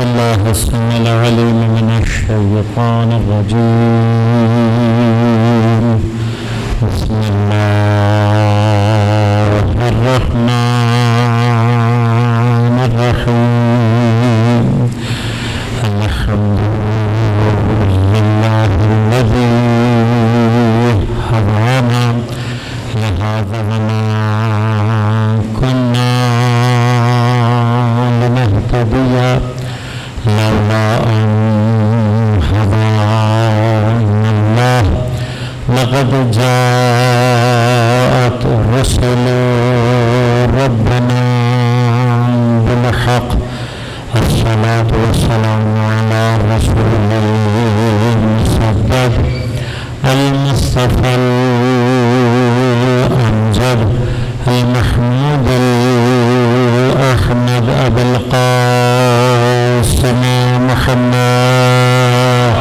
بالله السميع العليم من الشيطان الرجيم. بسم الله الرحمن الرحيم. الحمد لله الذي هدانا لهذا وما كنا لنهتدي لولا أن هدانا الله. لقد جاءت رسل ربنا بالحق. الصلاة والسلام على رسول المصدق المصطفى الأمجد المحمود الأحمد أبي القاسم محمد.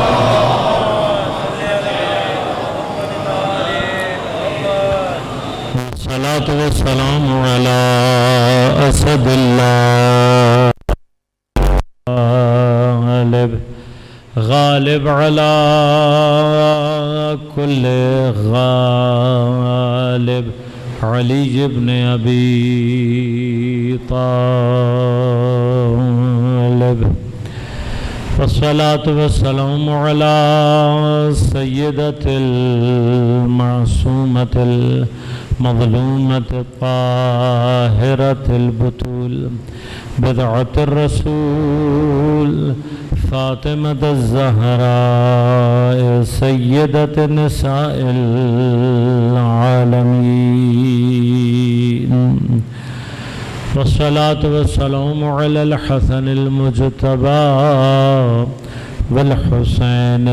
الصلاة والسلام على أسد الله غالب على كل غالب علي بن أبي طالب. والصلاة والسلام على سيدة المعصومة المظلومة الطاهرة البتول بضعة الرسول فاطمة الزهراء سيدة نساء العالمين. والصلاة والسلام على الحسن المجتبى والحسين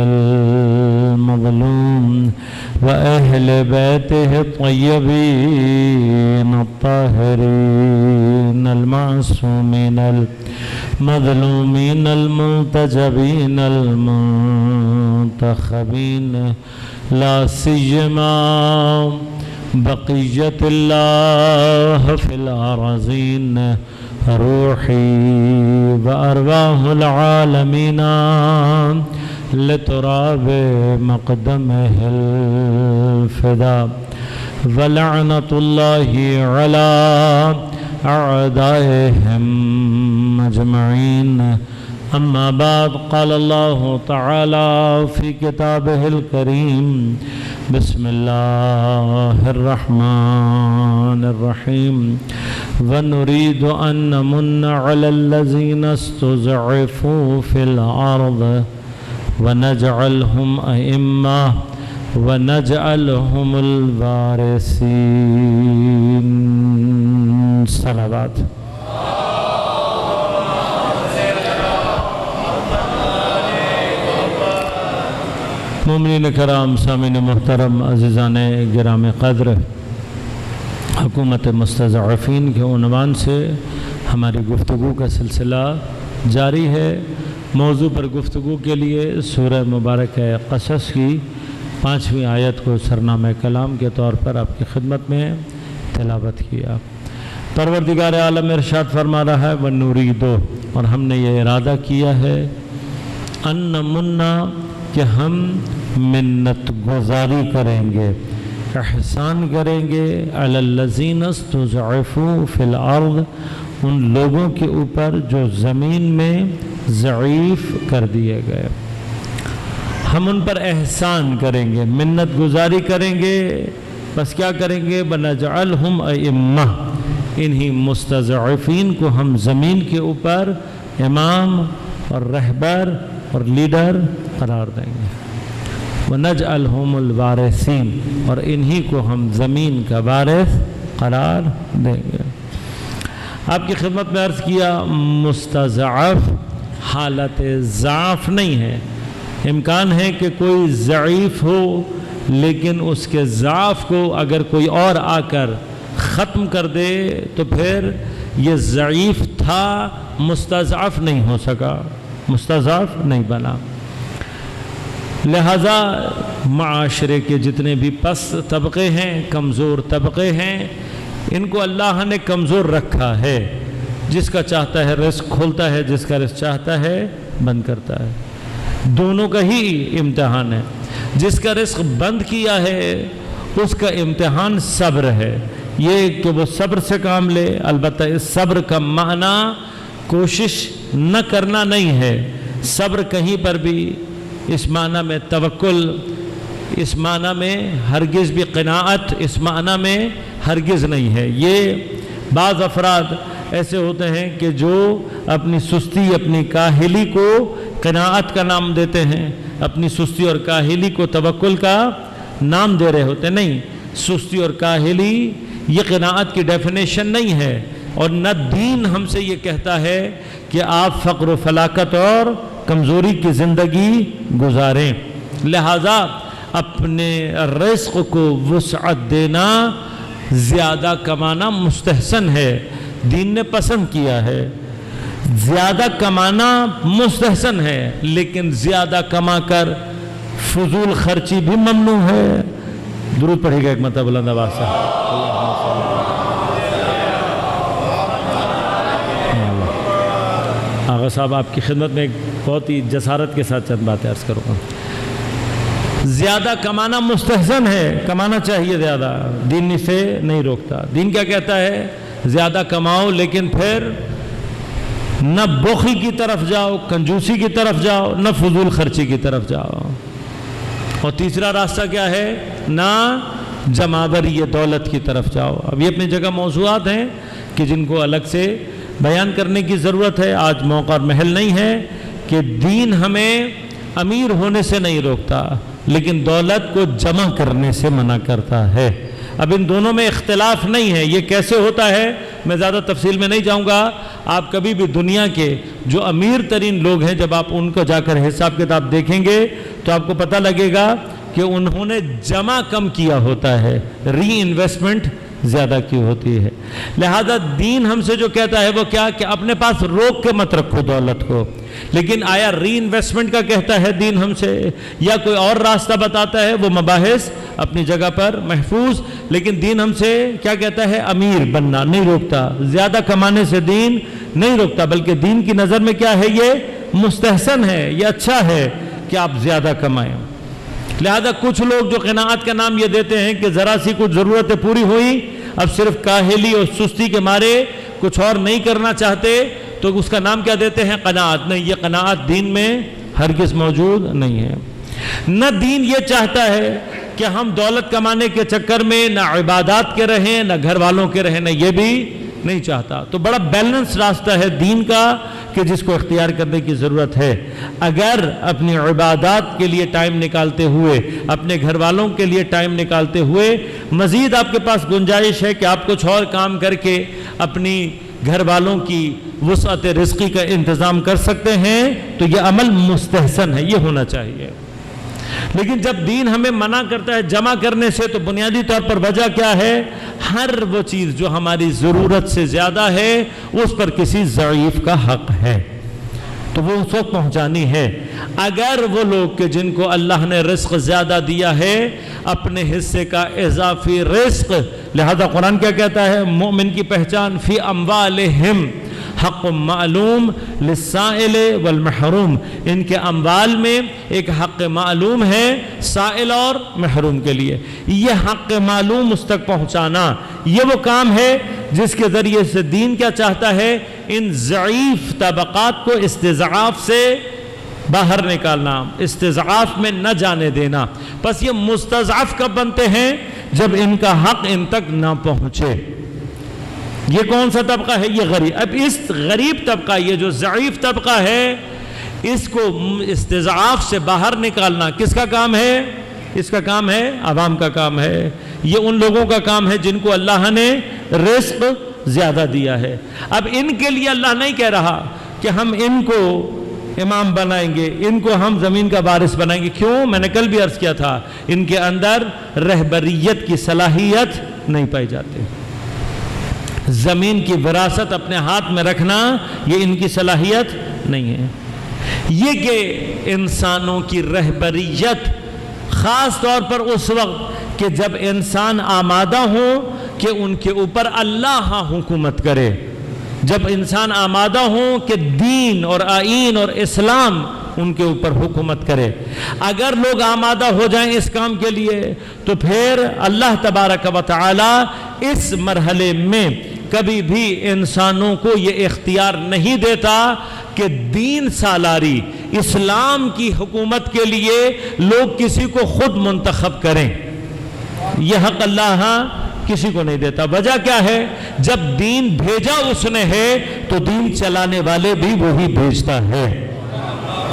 المظلوم وأهل بيته الطيبين الطاهرين المعصومين المظلومين المنتجبين المنتخبين، لا سيما بقية الله في الأراضين، روحي وأرواح العالمين لتراب مقدمه الفداء. ولعنة الله على أعدائهم أجمعين. أما بعد، قال الله تعالى في كتابه الكريم: بسم الله الرحمن الرحيم. ونريد أن نمن على الذين استضعفوا في الأرض ونجعلهم أئمة ونجعلهم الوارثين. صلوات. مومنین کرام، سامعین محترم، عزیزان گرام قدر، حکومت مستضعفین کے عنوان سے ہماری گفتگو کا سلسلہ جاری ہے۔ موضوع پر گفتگو کے لیے سورہ مبارکہ قصص کی 5ویں آیت کو سرنامہ کلام کے طور پر آپ کی خدمت میں تلاوت کیا۔ پروردگار عالم ارشاد فرما رہا ہے: وَنُرِيدُ، اور ہم نے یہ ارادہ کیا ہے، ان نمنا، کہ ہم منت گزاری کریں گے، احسان کریں گے، علی الذین استضعفوا فی الارض، ان لوگوں کے اوپر جو زمین میں ضعیف کر دیے گئے، ہم ان پر احسان کریں گے، منت گزاری کریں گے۔ بس کیا کریں گے؟ بنجعلہم ائمہ، انہی مستضعفین کو ہم زمین کے اوپر امام اور رہبر اور لیڈر قرار دیں گے۔ وَنَجْعَلْهُمُ الْوَارِثِينَ، اور انہی کو ہم زمین کا وارث قرار دیں گے۔ آپ کی خدمت میں عرض کیا، مستضعف حالت ضعف نہیں ہے۔ امکان ہے کہ کوئی ضعیف ہو، لیکن اس کے ضعف کو اگر کوئی اور آ کر ختم کر دے تو پھر یہ ضعیف تھا، مستضعف نہیں ہو سکا، مستضعف نہیں بنا۔ لہذا معاشرے کے جتنے بھی پست طبقے ہیں، کمزور طبقے ہیں، ان کو اللہ نے کمزور رکھا ہے، جس کا چاہتا ہے رزق کھولتا ہے، جس کا رزق چاہتا ہے بند کرتا ہے، دونوں کا ہی امتحان ہے۔ جس کا رزق بند کیا ہے اس کا امتحان صبر ہے، یہ کہ وہ صبر سے کام لے۔ البتہ اس صبر کا معنی کوشش نہ کرنا نہیں ہے، صبر کہیں پر بھی اس معنی میں توکل، اس معنی میں ہرگز بھی قناعت، اس معنی میں ہرگز نہیں ہے۔ یہ بعض افراد ایسے ہوتے ہیں کہ جو اپنی سستی، اپنی کاہلی کو قناعت کا نام دیتے ہیں، اپنی سستی اور کاہلی کو توکل کا نام دے رہے ہوتے ہیں۔ نہیں، سستی اور کاہلی یہ قناعت کی ڈیفینیشن نہیں ہے، اور نہ دین ہم سے یہ کہتا ہے کہ آپ فقر و فلاکت اور کمزوری کی زندگی گزاریں۔ لہذا اپنے رزق کو وسعت دینا، زیادہ کمانا مستحسن ہے، دین نے پسند کیا ہے۔ زیادہ کمانا مستحسن ہے، لیکن زیادہ کما کر فضول خرچی بھی ممنوع ہے۔ درود پڑھے گا ایک مرتبہ بلند آواز سے۔ آغا صاحب آپ کی خدمت میں ایک بہت ہی جسارت کے ساتھ چند باتیں عرض کروں گا۔ زیادہ کمانا مستحسن ہے، کمانا چاہیے زیادہ، دین سے نہیں روکتا۔ دین کیا کہتا ہے؟ زیادہ کماؤ، لیکن پھر نہ بخل کی طرف جاؤ، کنجوسی کی طرف جاؤ، نہ فضول خرچی کی طرف جاؤ۔ اور تیسرا راستہ کیا ہے؟ نہ جمعبری دولت کی طرف جاؤ۔ اب یہ اپنی جگہ موضوعات ہیں کہ جن کو الگ سے بیان کرنے کی ضرورت ہے، آج موقع اور محل نہیں ہے کہ دین ہمیں امیر ہونے سے نہیں روکتا، لیکن دولت کو جمع کرنے سے منع کرتا ہے۔ اب ان دونوں میں اختلاف نہیں ہے، یہ کیسے ہوتا ہے میں زیادہ تفصیل میں نہیں جاؤں گا۔ آپ کبھی بھی دنیا کے جو امیر ترین لوگ ہیں، جب آپ ان کو جا کر حساب کتاب دیکھیں گے تو آپ کو پتہ لگے گا کہ انہوں نے جمع کم کیا ہوتا ہے، ری انویسٹمنٹ زیادہ کی ہوتی ہے۔ لہذا دین ہم سے جو کہتا ہے وہ کیا کہ اپنے پاس روک کے مت رکھو دولت کو، لیکن آیا ری انویسٹمنٹ کا کہتا ہے دین ہم سے، یا کوئی اور راستہ بتاتا ہے؟ وہ مباحث اپنی جگہ پر محفوظ، لیکن دین ہم سے کیا کہتا ہے؟ امیر بننا نہیں روکتا، زیادہ کمانے سے دین نہیں روکتا، بلکہ دین کی نظر میں کیا ہے؟ یہ مستحسن ہے، یہ اچھا ہے کہ آپ زیادہ کمائیں۔ لہذا کچھ لوگ جو قناعت کا نام یہ دیتے ہیں کہ ذرا سی کچھ ضرورتیں پوری ہوئی، اب صرف کاہلی اور سستی کے مارے کچھ اور نہیں کرنا چاہتے، تو اس کا نام کیا دیتے ہیں؟ قناعت۔ نہیں، یہ قناعت دین میں ہرگز موجود نہیں ہے۔ نہ دین یہ چاہتا ہے کہ ہم دولت کمانے کے چکر میں نہ عبادات کے رہیں، نہ گھر والوں کے رہیں، نہ یہ بھی نہیں چاہتا۔ تو بڑا بیلنس راستہ ہے دین کا کہ جس کو اختیار کرنے کی ضرورت ہے۔ اگر اپنی عبادات کے لیے ٹائم نکالتے ہوئے، اپنے گھر والوں کے لیے ٹائم نکالتے ہوئے مزید آپ کے پاس گنجائش ہے کہ آپ کچھ اور کام کر کے اپنی گھر والوں کی وسعت رزقی کا انتظام کر سکتے ہیں، تو یہ عمل مستحسن ہے، یہ ہونا چاہیے۔ لیکن جب دین ہمیں منع کرتا ہے جمع کرنے سے، تو بنیادی طور پر وجہ کیا ہے؟ ہر وہ چیز جو ہماری ضرورت سے زیادہ ہے اس پر کسی ضعیف کا حق ہے، تو وہ اس وقت پہنچانی ہے۔ اگر وہ لوگ کہ جن کو اللہ نے رزق زیادہ دیا ہے اپنے حصے کا اضافی رزق، لہذا قرآن کیا کہتا ہے؟ مومن کی پہچان فی اموالہم حق معلوم للسائل والمحروم، ان کے اموال میں ایک حق معلوم ہے سائل اور محروم کے لیے۔ یہ حق معلوم اس تک پہنچانا، یہ وہ کام ہے جس کے ذریعے سے دین کیا چاہتا ہے؟ ان ضعیف طبقات کو استضعاف سے باہر نکالنا، استضعاف میں نہ جانے دینا۔ پس یہ مستضعف کب بنتے ہیں؟ جب ان کا حق ان تک نہ پہنچے۔ یہ کون سا طبقہ ہے؟ یہ غریب۔ اب اس غریب طبقہ، یہ جو ضعیف طبقہ ہے، اس کو استضعاف سے باہر نکالنا کس کا کام ہے؟ اس کا کام ہے عوام کا کام ہے، یہ ان لوگوں کا کام ہے جن کو اللہ نے رزق زیادہ دیا ہے۔ اب ان کے لیے اللہ نہیں کہہ رہا کہ ہم ان کو امام بنائیں گے، ان کو ہم زمین کا وارث بنائیں گے۔ کیوں؟ میں نے کل بھی عرض کیا تھا، ان کے اندر رہبریت کی صلاحیت نہیں پائی جاتی۔ زمین کی وراثت اپنے ہاتھ میں رکھنا یہ ان کی صلاحیت نہیں ہے۔ یہ کہ انسانوں کی رہبریت خاص طور پر اس وقت کہ جب انسان آمادہ ہوں کہ ان کے اوپر اللہ حکومت کرے، جب انسان آمادہ ہوں کہ دین اور آئین اور اسلام ان کے اوپر حکومت کرے، اگر لوگ آمادہ ہو جائیں اس کام کے لیے تو پھر اللہ تبارک و تعالی اس مرحلے میں کبھی بھی انسانوں کو یہ اختیار نہیں دیتا کہ دین سالاری اسلام کی حکومت کے لیے لوگ کسی کو خود منتخب کریں۔ یہ حق اللہ کسی کو نہیں دیتا۔ وجہ کیا ہے؟ جب دین بھیجا اس نے ہے تو دین چلانے والے بھی وہی بھیجتا ہے۔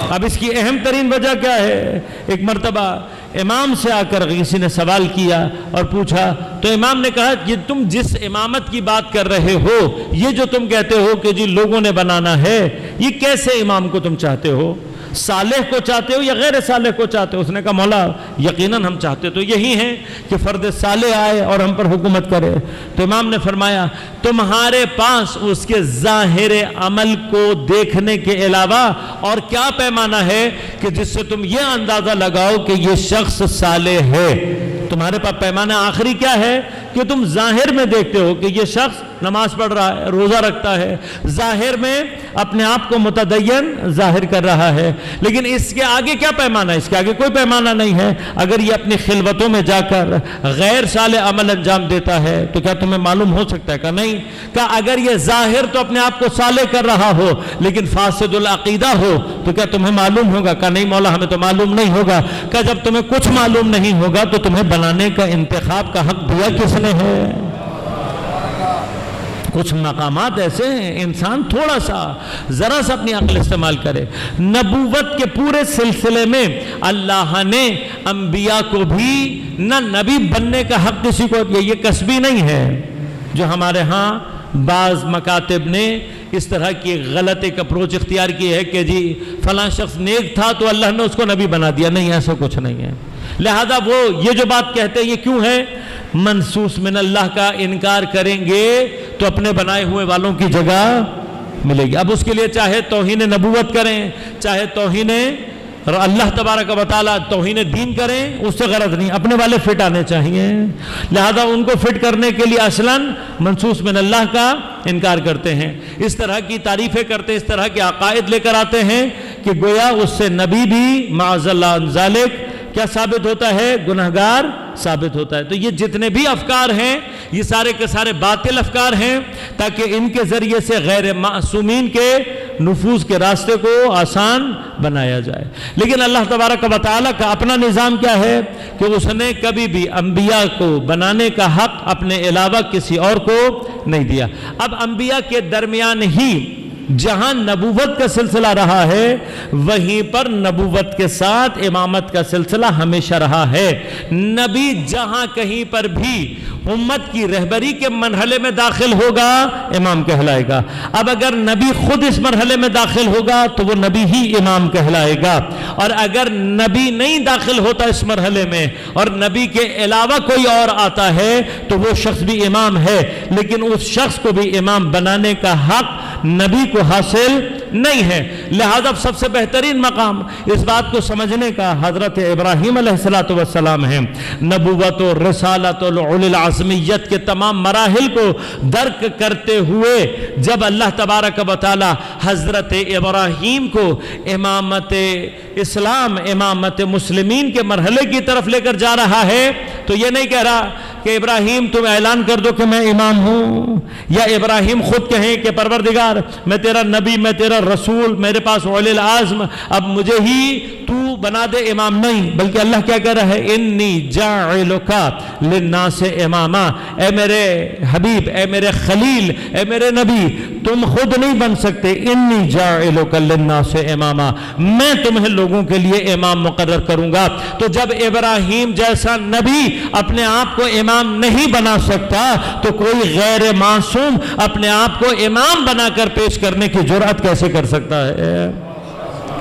اب اس کی اہم ترین وجہ کیا ہے؟ ایک مرتبہ امام سے آ کر کسی نے سوال کیا اور پوچھا، تو امام نے کہا کہ تم جس امامت کی بات کر رہے ہو، یہ جو تم کہتے ہو کہ جی لوگوں نے بنانا ہے، یہ کیسے امام کو تم چاہتے ہو؟ صالح کو چاہتے ہو یا غیر صالح کو چاہتے ہو؟ اس نے کہا مولا یقیناً ہم چاہتے تو یہی ہیں کہ فرد صالح آئے اور ہم پر حکومت کرے۔ تو امام نے فرمایا تمہارے پاس اس کے ظاہر عمل کو دیکھنے کے علاوہ اور کیا پیمانہ ہے کہ جس سے تم یہ اندازہ لگاؤ کہ یہ شخص صالح ہے؟ تمہارے پاس پیمانہ آخری کیا ہے کہ تم ظاہر میں دیکھتے ہو کہ یہ شخص نماز پڑھ رہا ہے، روزہ رکھتا ہے، ظاہر میں اپنے آپ کو متدین ظاہر کر رہا ہے، لیکن اس کے آگے کیا پیمانہ ہے؟ اس کے آگے کوئی پیمانہ نہیں ہے۔ اگر یہ اپنی خلوتوں میں جا کر غیر صالح عمل انجام دیتا ہے تو کیا تمہیں معلوم ہو سکتا ہے؟ کہ نہیں۔ کہ اگر یہ ظاہر تو اپنے آپ کو صالح کر رہا ہو لیکن فاسد العقیدہ ہو تو کیا تمہیں معلوم ہوگا؟ کہ نہیں مولا ہمیں تو معلوم نہیں ہوگا۔ کہ جب تمہیں کچھ معلوم نہیں ہوگا تو تمہیں بنانے کا انتخاب کا حق دیا کس نے ہے؟ کچھ مقامات ایسے ہیں انسان تھوڑا سا ذرا سا اپنی عقل استعمال کرے۔ نبوت کے پورے سلسلے میں اللہ نے انبیاء کو بھی نہ نبی بننے کا حق کسی کو دیا، یہ کسبی نہیں ہے جو ہمارے ہاں بعض مکاتب نے اس طرح کی غلط ایک اپروچ اختیار کی ہے کہ جی فلاں شخص نیک تھا تو اللہ نے اس کو نبی بنا دیا۔ نہیں، ایسا کچھ نہیں ہے۔ لہذا وہ یہ جو بات کہتے ہیں یہ کیوں ہے؟ منصوص من اللہ کا انکار کریں گے تو اپنے بنائے ہوئے والوں کی جگہ ملے گی۔ اب اس کے لیے چاہے توہین نبوت کریں، چاہے توہین اللہ تبارک و تعالیٰ توہین دین کریں، اس سے غرض نہیں، اپنے والے فٹ آنے چاہیے۔ لہذا ان کو فٹ کرنے کے لیے اصلاً منصوص من اللہ کا انکار کرتے ہیں، اس طرح کی تعریفیں کرتے ہیں، اس طرح کے عقائد لے کر آتے ہیں کہ گویا اس سے نبی بھی معاذ اللہ عن ذالک کیا ثابت ہوتا ہے؟ گنہگار ثابت ہوتا ہے۔ تو یہ جتنے بھی افکار ہیں یہ سارے کے سارے باطل افکار ہیں تاکہ ان کے ذریعے سے غیر معصومین کے نفوذ کے راستے کو آسان بنایا جائے۔ لیکن اللہ تبارک و تعالیٰ کا اپنا نظام کیا ہے کہ اس نے کبھی بھی انبیاء کو بنانے کا حق اپنے علاوہ کسی اور کو نہیں دیا۔ اب انبیاء کے درمیان ہی جہاں نبوت کا سلسلہ رہا ہے وہیں پر نبوت کے ساتھ امامت کا سلسلہ ہمیشہ رہا ہے۔ نبی جہاں کہیں پر بھی امت کی رہبری کے مرحلے میں داخل ہوگا امام کہلائے گا۔ اب اگر نبی خود اس مرحلے میں داخل ہوگا تو وہ نبی ہی امام کہلائے گا، اور اگر نبی نہیں داخل ہوتا اس مرحلے میں اور نبی کے علاوہ کوئی اور آتا ہے تو وہ شخص بھی امام ہے، لیکن اس شخص کو بھی امام بنانے کا حق نبی کو حاصل نہیں ہے۔ لہذا سب سے بہترین مقام اس بات کو سمجھنے کا حضرت ابراہیم علیہ السلام ہے۔ نبوت و رسالت و اولو العزمیت کے تمام مراحل کو درک کرتے ہوئے جب اللہ تبارک و تعالی حضرت ابراہیم کو امامت اسلام، امامت مسلمین کے مرحلے کی طرف لے کر جا رہا ہے تو یہ نہیں کہہ رہا کہ ابراہیم تم اعلان کر دو کہ میں امام ہوں، یا ابراہیم خود کہیں کہ پروردگار میں تیرا نبی، میں تیرا رسول، میرے پاس اولو العزم، اب مجھے ہی تو بنا دے امام۔ نہیں، بلکہ اللہ کیا کہہ رہا ہے؟ انی جاعلک للناس اماما، اے میرے حبیب، اے میرے خلیل، اے میرے نبی، تم خود نہیں بن سکتے، انی جاعلک للناس اماما، میں تمہیں لوگوں کے لیے امام مقرر کروں گا۔ تو جب ابراہیم جیسا نبی اپنے آپ کو امام نہیں بنا سکتا تو کوئی غیر معصوم اپنے آپ کو امام بنا کر پیش کرنے کی جرأت کیسے کر سکتا ہے؟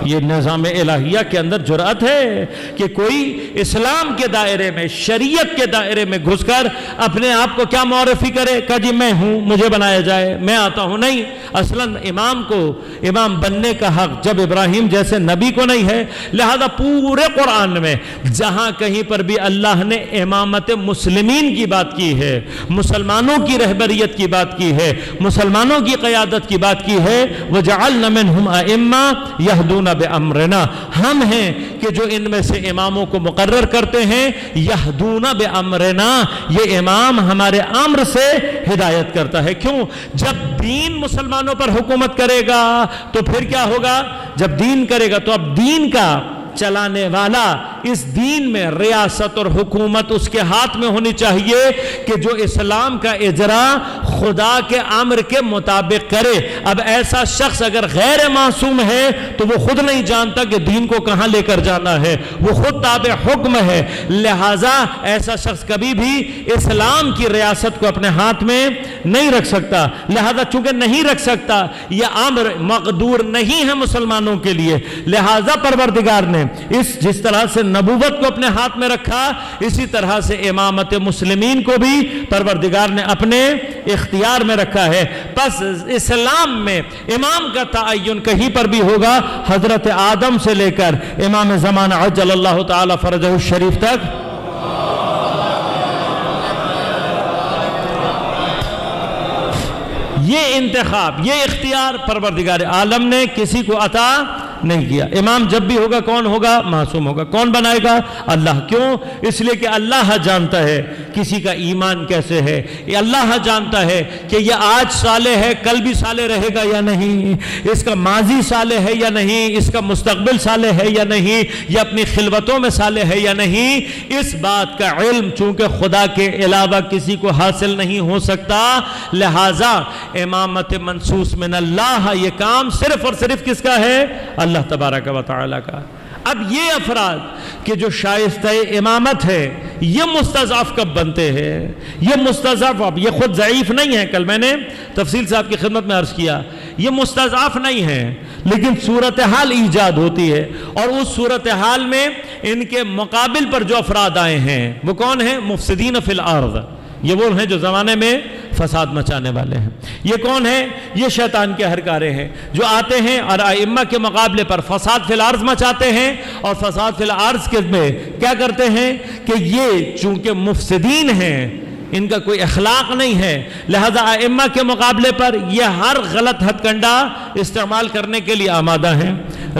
یہ نظام الہیہ کے اندر جرأت ہے کہ کوئی اسلام کے دائرے میں، شریعت کے دائرے میں گھس کر اپنے آپ کو کیا معرفی کرے کہ جی میں ہوں، مجھے بنایا جائے، میں آتا ہوں؟ نہیں، اصلاً امام کو امام بننے کا حق جب ابراہیم جیسے نبی کو نہیں ہے، لہذا پورے قرآن میں جہاں کہیں پر بھی اللہ نے امامت مسلمین کی بات کی ہے، مسلمانوں کی رہبریت کی بات کی ہے، مسلمانوں کی قیادت کی بات کی ہے، وَجَعَلْنَا مِنْهُمْ أَئِمَّةً يَهْدُونَ بِأَمْرِنَا، ہم ہیں کہ جو ان میں سے اماموں کو مقرر کرتے ہیں، یہدون بامرنا، یہ امام ہمارے امر سے ہدایت کرتا ہے۔ کیوں؟ جب دین مسلمانوں پر حکومت کرے گا تو پھر کیا ہوگا؟ جب دین کرے گا تو اب دین کا چلانے والا، اس دین میں ریاست اور حکومت اس کے ہاتھ میں ہونی چاہیے کہ جو اسلام کا اجرا خدا کے امر کے مطابق کرے۔ اب ایسا شخص اگر غیر معصوم ہے تو وہ خود نہیں جانتا کہ دین کو کہاں لے کر جانا ہے، وہ خود تابع حکم ہے، لہٰذا ایسا شخص کبھی بھی اسلام کی ریاست کو اپنے ہاتھ میں نہیں رکھ سکتا۔ لہٰذا چونکہ نہیں رکھ سکتا، یہ امر مقدور نہیں ہے مسلمانوں کے لیے، لہٰذا پروردگار نے جس طرح سے نبوت کو اپنے ہاتھ میں رکھا، اسی طرح سے امامت مسلمین کو بھی پروردگار نے اپنے اختیار میں رکھا ہے۔ پس اسلام میں امام کا تعین کہیں پر بھی ہوگا، حضرت آدم سے لے کر امام زمان عجل اللہ تعالی فرجہ الشریف تک۔ یہ انتخاب، یہ اختیار پروردگار عالم نے کسی کو عطا نہیں کیا۔ امام جب بھی ہوگا کون ہوگا؟ معصوم ہوگا۔ کون بنائے گا؟ اللہ۔ کیوں؟ اس لیے کہ اللہ جانتا ہے کسی کا ایمان کیسے ہے، یہ اللہ جانتا ہے کہ یہ آج صالح ہے، کل بھی صالح رہے گا یا نہیں، اس کا ماضی صالح ہے یا نہیں، اس کا مستقبل صالح ہے یا نہیں، یہ اپنی خلوتوں میں صالح ہے یا نہیں۔ اس بات کا علم چونکہ خدا کے علاوہ کسی کو حاصل نہیں ہو سکتا، لہٰذا امامت منصوص من اللہ، یہ کام صرف اور صرف کس کا ہے؟ اللہ تبارک و تعالی کا۔ اب یہ افراد کہ جو شائستہ امامت ہے، یہ مستضعف کب بنتے ہیں؟ یہ مستضعف، اب یہ خود ضعیف نہیں ہے، کل میں نے تفصیل صاحب کی خدمت میں عرض کیا، یہ مستضعف نہیں ہے، لیکن صورتحال ایجاد ہوتی ہے، اور اس صورتحال میں ان کے مقابل پر جو افراد آئے ہیں وہ کون ہیں؟ مفسدین فی الارض، یہ وہ ہیں جو زمانے میں فساد مچانے والے ہیں۔ یہ کون ہیں؟ یہ شیطان کے ہرکارے ہیں جو آتے ہیں اور ائمہ کے مقابلے پر فساد فی الارض مچاتے ہیں، اور فساد فی الارض کے میں کیا کرتے ہیں کہ یہ چونکہ مفسدین ہیں، ان کا کوئی اخلاق نہیں ہے، لہذا ائمہ کے مقابلے پر یہ ہر غلط ہتھ کنڈا استعمال کرنے کے لیے آمادہ ہیں۔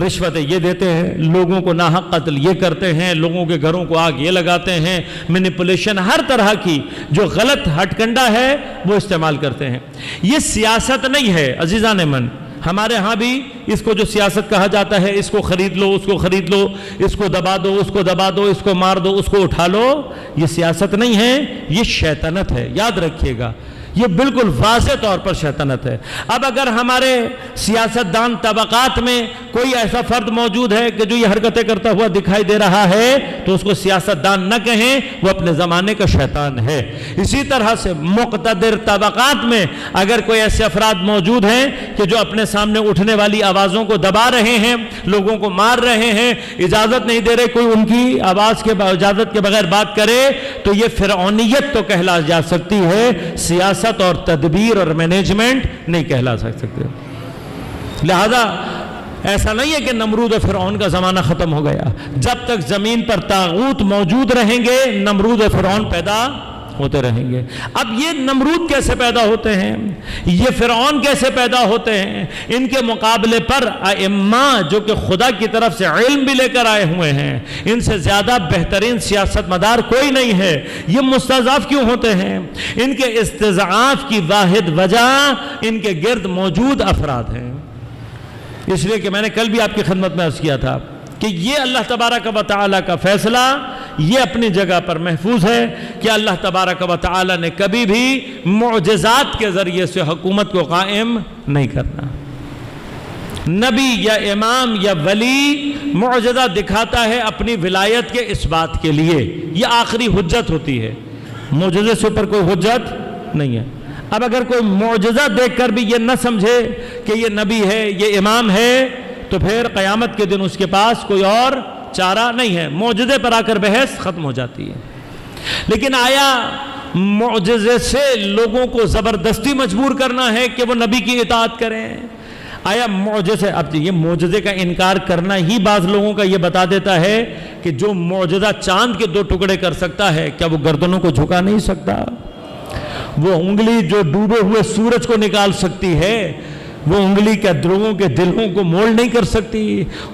رشوتیں یہ دیتے ہیں، لوگوں کو ناحق قتل یہ کرتے ہیں، لوگوں کے گھروں کو آگ یہ لگاتے ہیں، مینیپولیشن ہر طرح کی جو غلط ہتھ کنڈا ہے وہ استعمال کرتے ہیں۔ یہ سیاست نہیں ہے عزیزان من، ہمارے ہاں بھی اس کو جو سیاست کہا جاتا ہے، اس کو خرید لو، اس کو خرید لو، اس کو دبا دو، اس کو دبا دو، اس کو مار دو، اس کو اٹھا لو، یہ سیاست نہیں ہے، یہ شیطنت ہے، یاد رکھیے گا، یہ بالکل واضح طور پر شیطنت ہے۔ اب اگر ہمارے سیاستدان طبقات میں کوئی ایسا فرد موجود ہے کہ جو یہ حرکتیں کرتا ہوا دکھائی دے رہا ہے تو اس کو سیاستدان نہ کہیں، وہ اپنے زمانے کا شیطان ہے۔ اسی طرح سے مقتدر طبقات میں اگر کوئی ایسے افراد موجود ہیں کہ جو اپنے سامنے اٹھنے والی آوازوں کو دبا رہے ہیں، لوگوں کو مار رہے ہیں، اجازت نہیں دے رہے کوئی ان کی آواز کے اجازت کے بغیر بات کرے، تو یہ فرعونیت تو کہلا جا سکتی ہے، سیاست اور تدبیر اور مینجمنٹ نہیں کہلا سکتے۔ لہذا ایسا نہیں ہے کہ نمرود و فرعون کا زمانہ ختم ہو گیا، جب تک زمین پر طاغوت موجود رہیں گے نمرود و فرعون پیدا ہوتے رہیں گے۔ اب یہ نمرود کیسے پیدا ہوتے ہیں، یہ فرعون کیسے پیدا ہوتے ہیں؟ ان کے مقابلے پر ائمہ جو کہ خدا کی طرف سے علم بھی لے کر آئے ہوئے ہیں، ان سے زیادہ بہترین سیاست مدار کوئی نہیں ہے۔ یہ مستضعف کیوں ہوتے ہیں؟ ان کے استضعاف کی واحد وجہ ان کے گرد موجود افراد ہیں۔ اس لیے کہ میں نے کل بھی آپ کی خدمت میں عرض کیا تھا کہ یہ اللہ تبارک و تعالی کا فیصلہ یہ اپنی جگہ پر محفوظ ہے کہ اللہ تبارک و تعالی نے کبھی بھی معجزات کے ذریعے سے حکومت کو قائم نہیں کرنا۔ نبی یا امام یا ولی معجزہ دکھاتا ہے اپنی ولایت کے اس بات کے لیے، یہ آخری حجت ہوتی ہے، معجزے سے اوپر کوئی حجت نہیں ہے۔ اب اگر کوئی معجزہ دیکھ کر بھی یہ نہ سمجھے کہ یہ نبی ہے، یہ امام ہے، تو تو پھر قیامت کے دن اس کے پاس کوئی اور چارہ نہیں ہے، معجزے پر آ کر بحث ختم ہو جاتی ہے۔ لیکن آیا معجزے سے لوگوں کو زبردستی مجبور کرنا ہے کہ وہ نبی کی اطاعت کریں؟ آیا معجزے، اب یہ معجزے کا انکار کرنا ہی بعض لوگوں کا یہ بتا دیتا ہے کہ جو معجزہ چاند کے 2 ٹکڑے کر سکتا ہے، کیا وہ گردنوں کو جھکا نہیں سکتا؟ وہ انگلی جو ڈوبے ہوئے سورج کو نکال سکتی ہے، وہ انگلی کیا لوگوں کے دلوں کو مول نہیں کر سکتی؟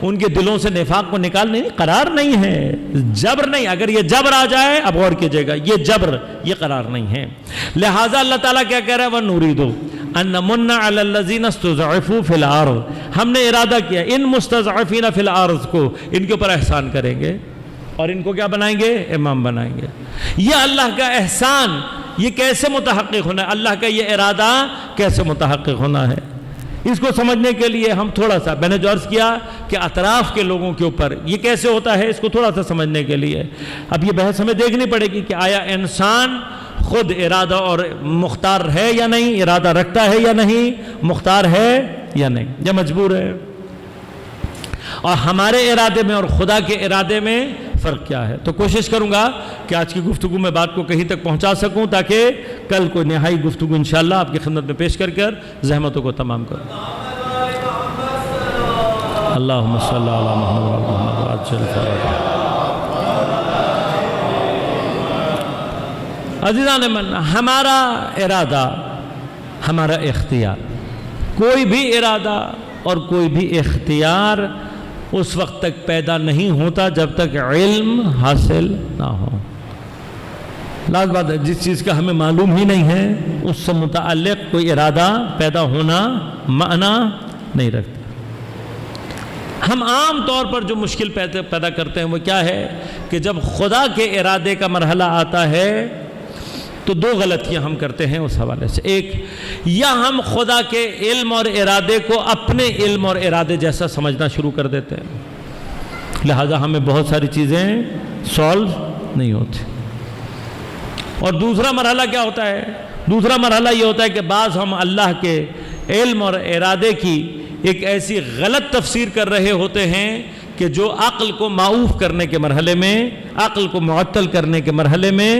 ان کے دلوں سے نفاق کو نکال نہیں، قرار نہیں ہے، جبر نہیں۔ اگر یہ جبر آ جائے، اب غور کیجئے گا، یہ جبر، یہ قرار نہیں ہے۔ لہٰذا اللہ تعالیٰ کیا کہہ رہا ہے؟ وَنُرِيدُ أَن نَمُنَّ عَلَى الَّذِينَ اسْتُضْعِفُوا فِي الْأَرْضِ، ہم نے ارادہ کیا ان مستضعفین فی الارض کو، ان کے اوپر احسان کریں گے اور ان کو کیا بنائیں گے؟ امام بنائیں گے۔ یہ اللہ کا احسان، یہ کیسے متحقق ہونا ہے؟ اللہ کا یہ ارادہ کیسے متحقق ہونا ہے؟ اس کو سمجھنے کے لیے ہم تھوڑا سا، میں نے جو عرض کیا کہ اطراف کے لوگوں کے اوپر یہ کیسے ہوتا ہے، اس کو تھوڑا سا سمجھنے کے لیے اب یہ بحث ہمیں دیکھنی پڑے گی کہ آیا انسان خود ارادہ اور مختار ہے یا نہیں، ارادہ رکھتا ہے یا نہیں، مختار ہے یا نہیں، یا مجبور ہے؟ اور ہمارے ارادے میں اور خدا کے ارادے میں فرق کیا ہے؟ تو کوشش کروں گا کہ آج کی گفتگو میں بات کو کہیں تک پہنچا سکوں، تاکہ کل کو نہائی گفتگو انشاءاللہ آپ کی خدمت میں پیش کر زحمتوں کو تمام کروں۔ اللہم صلی علی محمد وعجل فرجہ۔ عزیزان من، ہمارا ارادہ، ہمارا اختیار، کوئی بھی ارادہ اور کوئی بھی اختیار اس وقت تک پیدا نہیں ہوتا جب تک علم حاصل نہ ہو۔ لازم بات ہے، جس چیز کا ہمیں معلوم ہی نہیں ہے اس سے متعلق کوئی ارادہ پیدا ہونا معنی نہیں رکھتا۔ ہم عام طور پر جو مشکل پیدا کرتے ہیں وہ کیا ہے کہ جب خدا کے ارادے کا مرحلہ آتا ہے تو 2 غلطیاں ہم کرتے ہیں اس حوالے سے۔ ایک، یا ہم خدا کے علم اور ارادے کو اپنے علم اور ارادے جیسا سمجھنا شروع کر دیتے ہیں، لہذا ہمیں بہت ساری چیزیں سولو نہیں ہوتی۔ اور دوسرا مرحلہ کیا ہوتا ہے؟ دوسرا مرحلہ یہ ہوتا ہے کہ بعض ہم اللہ کے علم اور ارادے کی ایک ایسی غلط تفسیر کر رہے ہوتے ہیں کہ جو عقل کو معوف کرنے کے مرحلے میں، عقل کو معطل کرنے کے مرحلے میں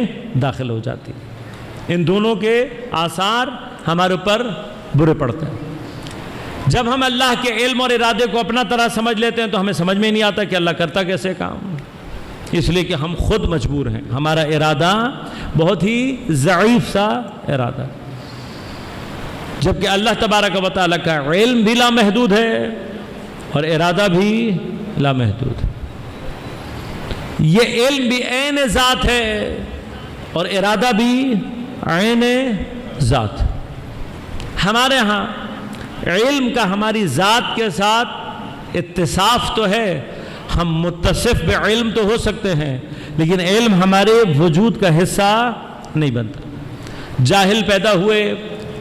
داخل ہو جاتی ہے۔ ان دونوں کے آثار ہمارے اوپر برے پڑتے ہیں۔ جب ہم اللہ کے علم اور ارادے کو اپنا طرح سمجھ لیتے ہیں تو ہمیں سمجھ میں نہیں آتا کہ اللہ کرتا کیسے کام، اس لیے کہ ہم خود مجبور ہیں، ہمارا ارادہ بہت ہی ضعیف سا ارادہ، جبکہ اللہ تبارک و تعالیٰ کا علم بھی لامحدود ہے اور ارادہ بھی لامحدود ہے۔ یہ علم بھی عین ذات ہے اور ارادہ بھی عین ذات۔ ہمارے ہاں علم کا ہماری ذات کے ساتھ اتصاف تو ہے، ہم متصف بعلم تو ہو سکتے ہیں، لیکن علم ہمارے وجود کا حصہ نہیں بنتا۔ جاہل پیدا ہوئے،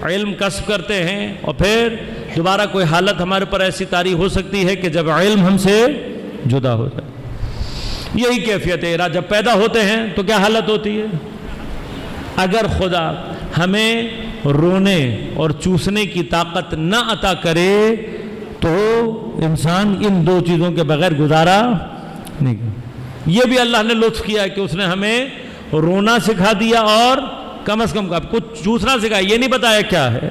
علم کسب کرتے ہیں اور پھر دوبارہ کوئی حالت ہمارے پر ایسی طاری ہو سکتی ہے کہ جب علم ہم سے جدا ہو جائے۔ یہی کیفیت ہے، جب پیدا ہوتے ہیں تو کیا حالت ہوتی ہے؟ اگر خدا ہمیں رونے اور چوسنے کی طاقت نہ عطا کرے تو انسان ان 2 چیزوں کے بغیر گزارا نہیں کرے۔ یہ بھی اللہ نے لطف کیا ہے کہ اس نے ہمیں رونا سکھا دیا اور کم از کم کچھ چوسنا سکھایا، یہ نہیں بتایا کیا ہے۔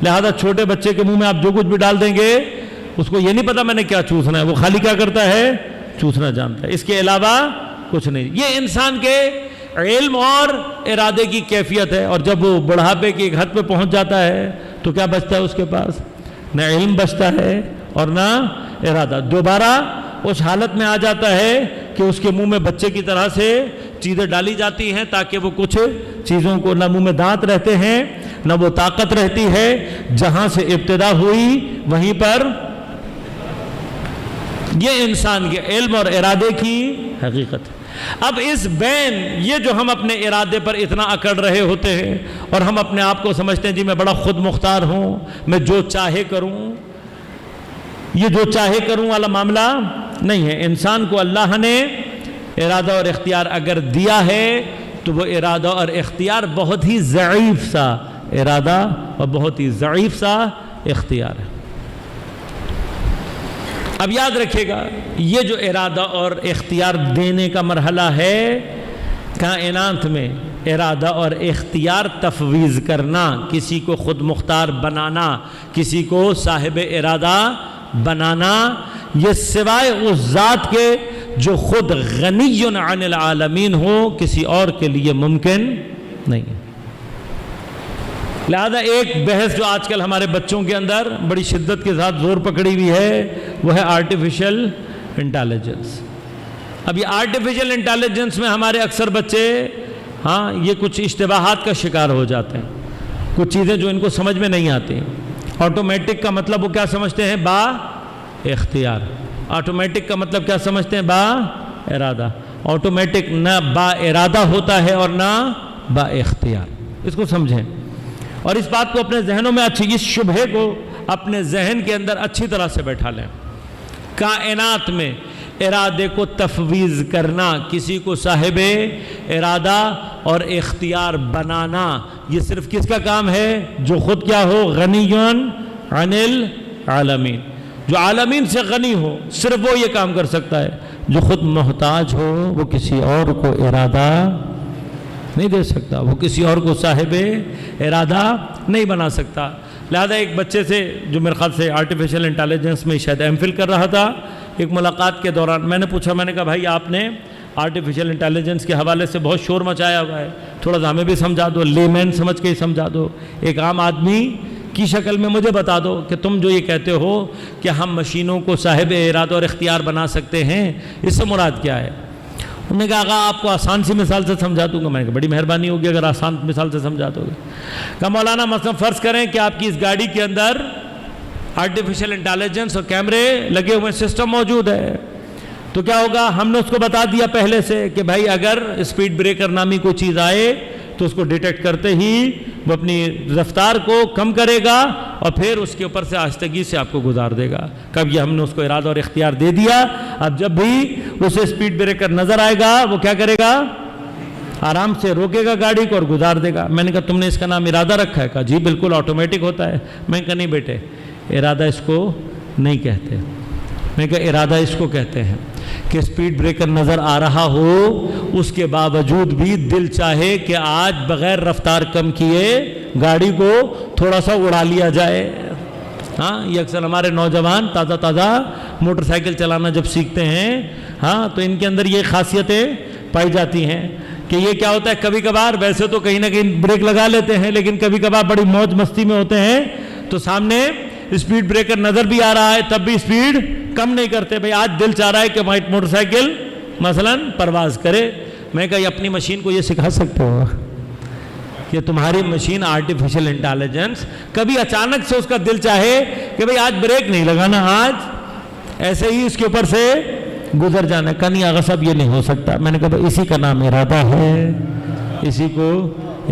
لہذا چھوٹے بچے کے منہ میں آپ جو کچھ بھی ڈال دیں گے اس کو یہ نہیں پتا میں نے کیا چوسنا ہے، وہ خالی کیا کرتا ہے؟ چوسنا جانتا ہے، اس کے علاوہ کچھ نہیں۔ یہ انسان کے علم اور ارادے کی کیفیت ہے، اور جب وہ بڑھاپے کی ایک حد پہ پہنچ جاتا ہے تو کیا بچتا ہے اس کے پاس؟ نہ علم بچتا ہے اور نہ ارادہ، دوبارہ اس حالت میں آ جاتا ہے کہ اس کے منہ میں بچے کی طرح سے چیزیں ڈالی جاتی ہیں تاکہ وہ کچھ چیزوں کو، نہ منہ میں دانت رہتے ہیں نہ وہ طاقت رہتی ہے، جہاں سے ابتدا ہوئی وہیں پر۔ یہ انسان کے علم اور ارادے کی حقیقت ہے۔ اب اس بین یہ جو ہم اپنے ارادے پر اتنا اکڑ رہے ہوتے ہیں اور ہم اپنے آپ کو سمجھتے ہیں جی میں بڑا خود مختار ہوں، میں جو چاہے کروں، یہ جو چاہے کروں والا معاملہ نہیں ہے۔ انسان کو اللہ نے ارادہ اور اختیار اگر دیا ہے تو وہ ارادہ اور اختیار بہت ہی ضعیف سا ارادہ اور بہت ہی ضعیف سا اختیار ہے۔ اب یاد رکھیے گا یہ جو ارادہ اور اختیار دینے کا مرحلہ ہے کائنات میں، ارادہ اور اختیار تفویض کرنا، کسی کو خود مختار بنانا، کسی کو صاحب ارادہ بنانا، یہ سوائے اس ذات کے جو خود غنی عن العالمین ہو کسی اور کے لیے ممکن نہیں ہے۔ لہذا ایک بحث جو آج کل ہمارے بچوں کے اندر بڑی شدت کے ساتھ زور پکڑی ہوئی ہے وہ ہے آرٹیفیشل انٹیلیجنس۔ اب یہ آرٹیفیشل انٹیلیجنس میں ہمارے اکثر بچے یہ کچھ اشتباہات کا شکار ہو جاتے ہیں، کچھ چیزیں جو ان کو سمجھ میں نہیں آتی۔ آٹومیٹک کا مطلب وہ کیا سمجھتے ہیں؟ با اختیار۔ آٹومیٹک کا مطلب کیا سمجھتے ہیں؟ با ارادہ۔ آٹومیٹک نہ با ارادہ ہوتا ہے اور نہ با اختیار، اس کو سمجھیں اور اس بات کو اپنے ذہنوں میں اس شبہے کو اپنے ذہن کے اندر اچھی طرح سے بیٹھا لیں۔ کائنات میں ارادے کو تفویض کرنا، کسی کو صاحب ارادہ اور اختیار بنانا، یہ صرف کس کا کام ہے؟ جو خود کیا ہو؟ غنی عن العالمین، جو عالمین سے غنی ہو، صرف وہ یہ کام کر سکتا ہے۔ جو خود محتاج ہو وہ کسی اور کو ارادہ نہیں دے سکتا، وہ کسی اور کو صاحب ارادہ نہیں بنا سکتا۔ لہذا ایک بچے سے جو میرے خیال سے آرٹیفیشل انٹیلیجنس میں شاید ایم فل کر رہا تھا، ایک ملاقات کے دوران میں نے پوچھا، میں نے کہا بھائی آپ نے آرٹیفیشل انٹیلیجنس کے حوالے سے بہت شور مچایا ہوا ہے، تھوڑا سا ہمیں بھی سمجھا دو، لے مین سمجھ کے ہی سمجھا دو، ایک عام آدمی کی شکل میں مجھے بتا دو کہ تم جو یہ کہتے ہو کہ ہم مشینوں کو صاحب ارادہ اور اختیار بنا سکتے ہیں، اس سے مراد کیا ہے؟ انہوں نے کہا آقا آپ کو آسان سی مثال سے سمجھا دوں گا۔ میں نے کہا بڑی مہربانی ہوگی اگر آسان مثال سے سمجھا دو گے۔ کہا مولانا مثلا فرض کریں کہ آپ کی اس گاڑی کے اندر آرٹیفیشل انٹیلیجنس اور کیمرے لگے ہوئے سسٹم موجود ہے، تو کیا ہوگا؟ ہم نے اس کو بتا دیا پہلے سے کہ بھائی اگر اسپیڈ بریکر نامی کوئی چیز آئے تو اس کو ڈیٹیکٹ کرتے ہی وہ اپنی رفتار کو کم کرے گا اور پھر اس کے اوپر سے آہستگی سے آپ کو گزار دے گا۔ کب یہ ہم نے اس کو ارادہ اور اختیار دے دیا، اب جب بھی اسے اسپیڈ بریکر نظر آئے گا وہ کیا کرے گا؟ آرام سے روکے گا گاڑی کو اور گزار دے گا۔ میں نے کہا تم نے اس کا نام ارادہ رکھا ہے؟ کہا جی بالکل آٹومیٹک ہوتا ہے۔ میں نے کہا نہیں بیٹے، ارادہ اس کو نہیں کہتے۔ میں نے کہا ارادہ اس کو کہتے ہیں کہ اسپیڈ بریکر نظر آ رہا ہو اس کے باوجود بھی دل چاہے کہ آج بغیر رفتار کم کیے گاڑی کو تھوڑا سا اڑا لیا جائے۔ یہ اکثر ہمارے نوجوان تازہ موٹر سائیکل چلانا جب سیکھتے ہیں تو ان کے اندر یہ خاصیتیں پائی جاتی ہیں کہ یہ کیا ہوتا ہے، کبھی کبھار ویسے تو کہیں نہ کہیں بریک لگا لیتے ہیں لیکن کبھی کبھار بڑی موج مستی میں ہوتے ہیں تو سامنے اسپیڈ بریکر نظر بھی آ رہا ہے تب بھی اسپیڈ کم نہیں کرتے۔ بھئی آج دل چاہ رہا ہے کہ موٹر سائیکل مثلا پرواز کرے۔ میں کہا یہ اپنی مشین کو یہ سکھا سکتے ہو کہ تمہاری مشین آرٹیفیشل انٹیلیجنس کبھی اچانک سے اس کا دل چاہے کہ بھئی آج بریک نہیں لگانا، آج ایسے ہی اس کے اوپر سے گزر جانا۔ کہا نہیں آغا صاحب یہ نہیں ہو سکتا۔ میں نے کہا بھئی اسی کا نام ارادہ ہے، اسی کو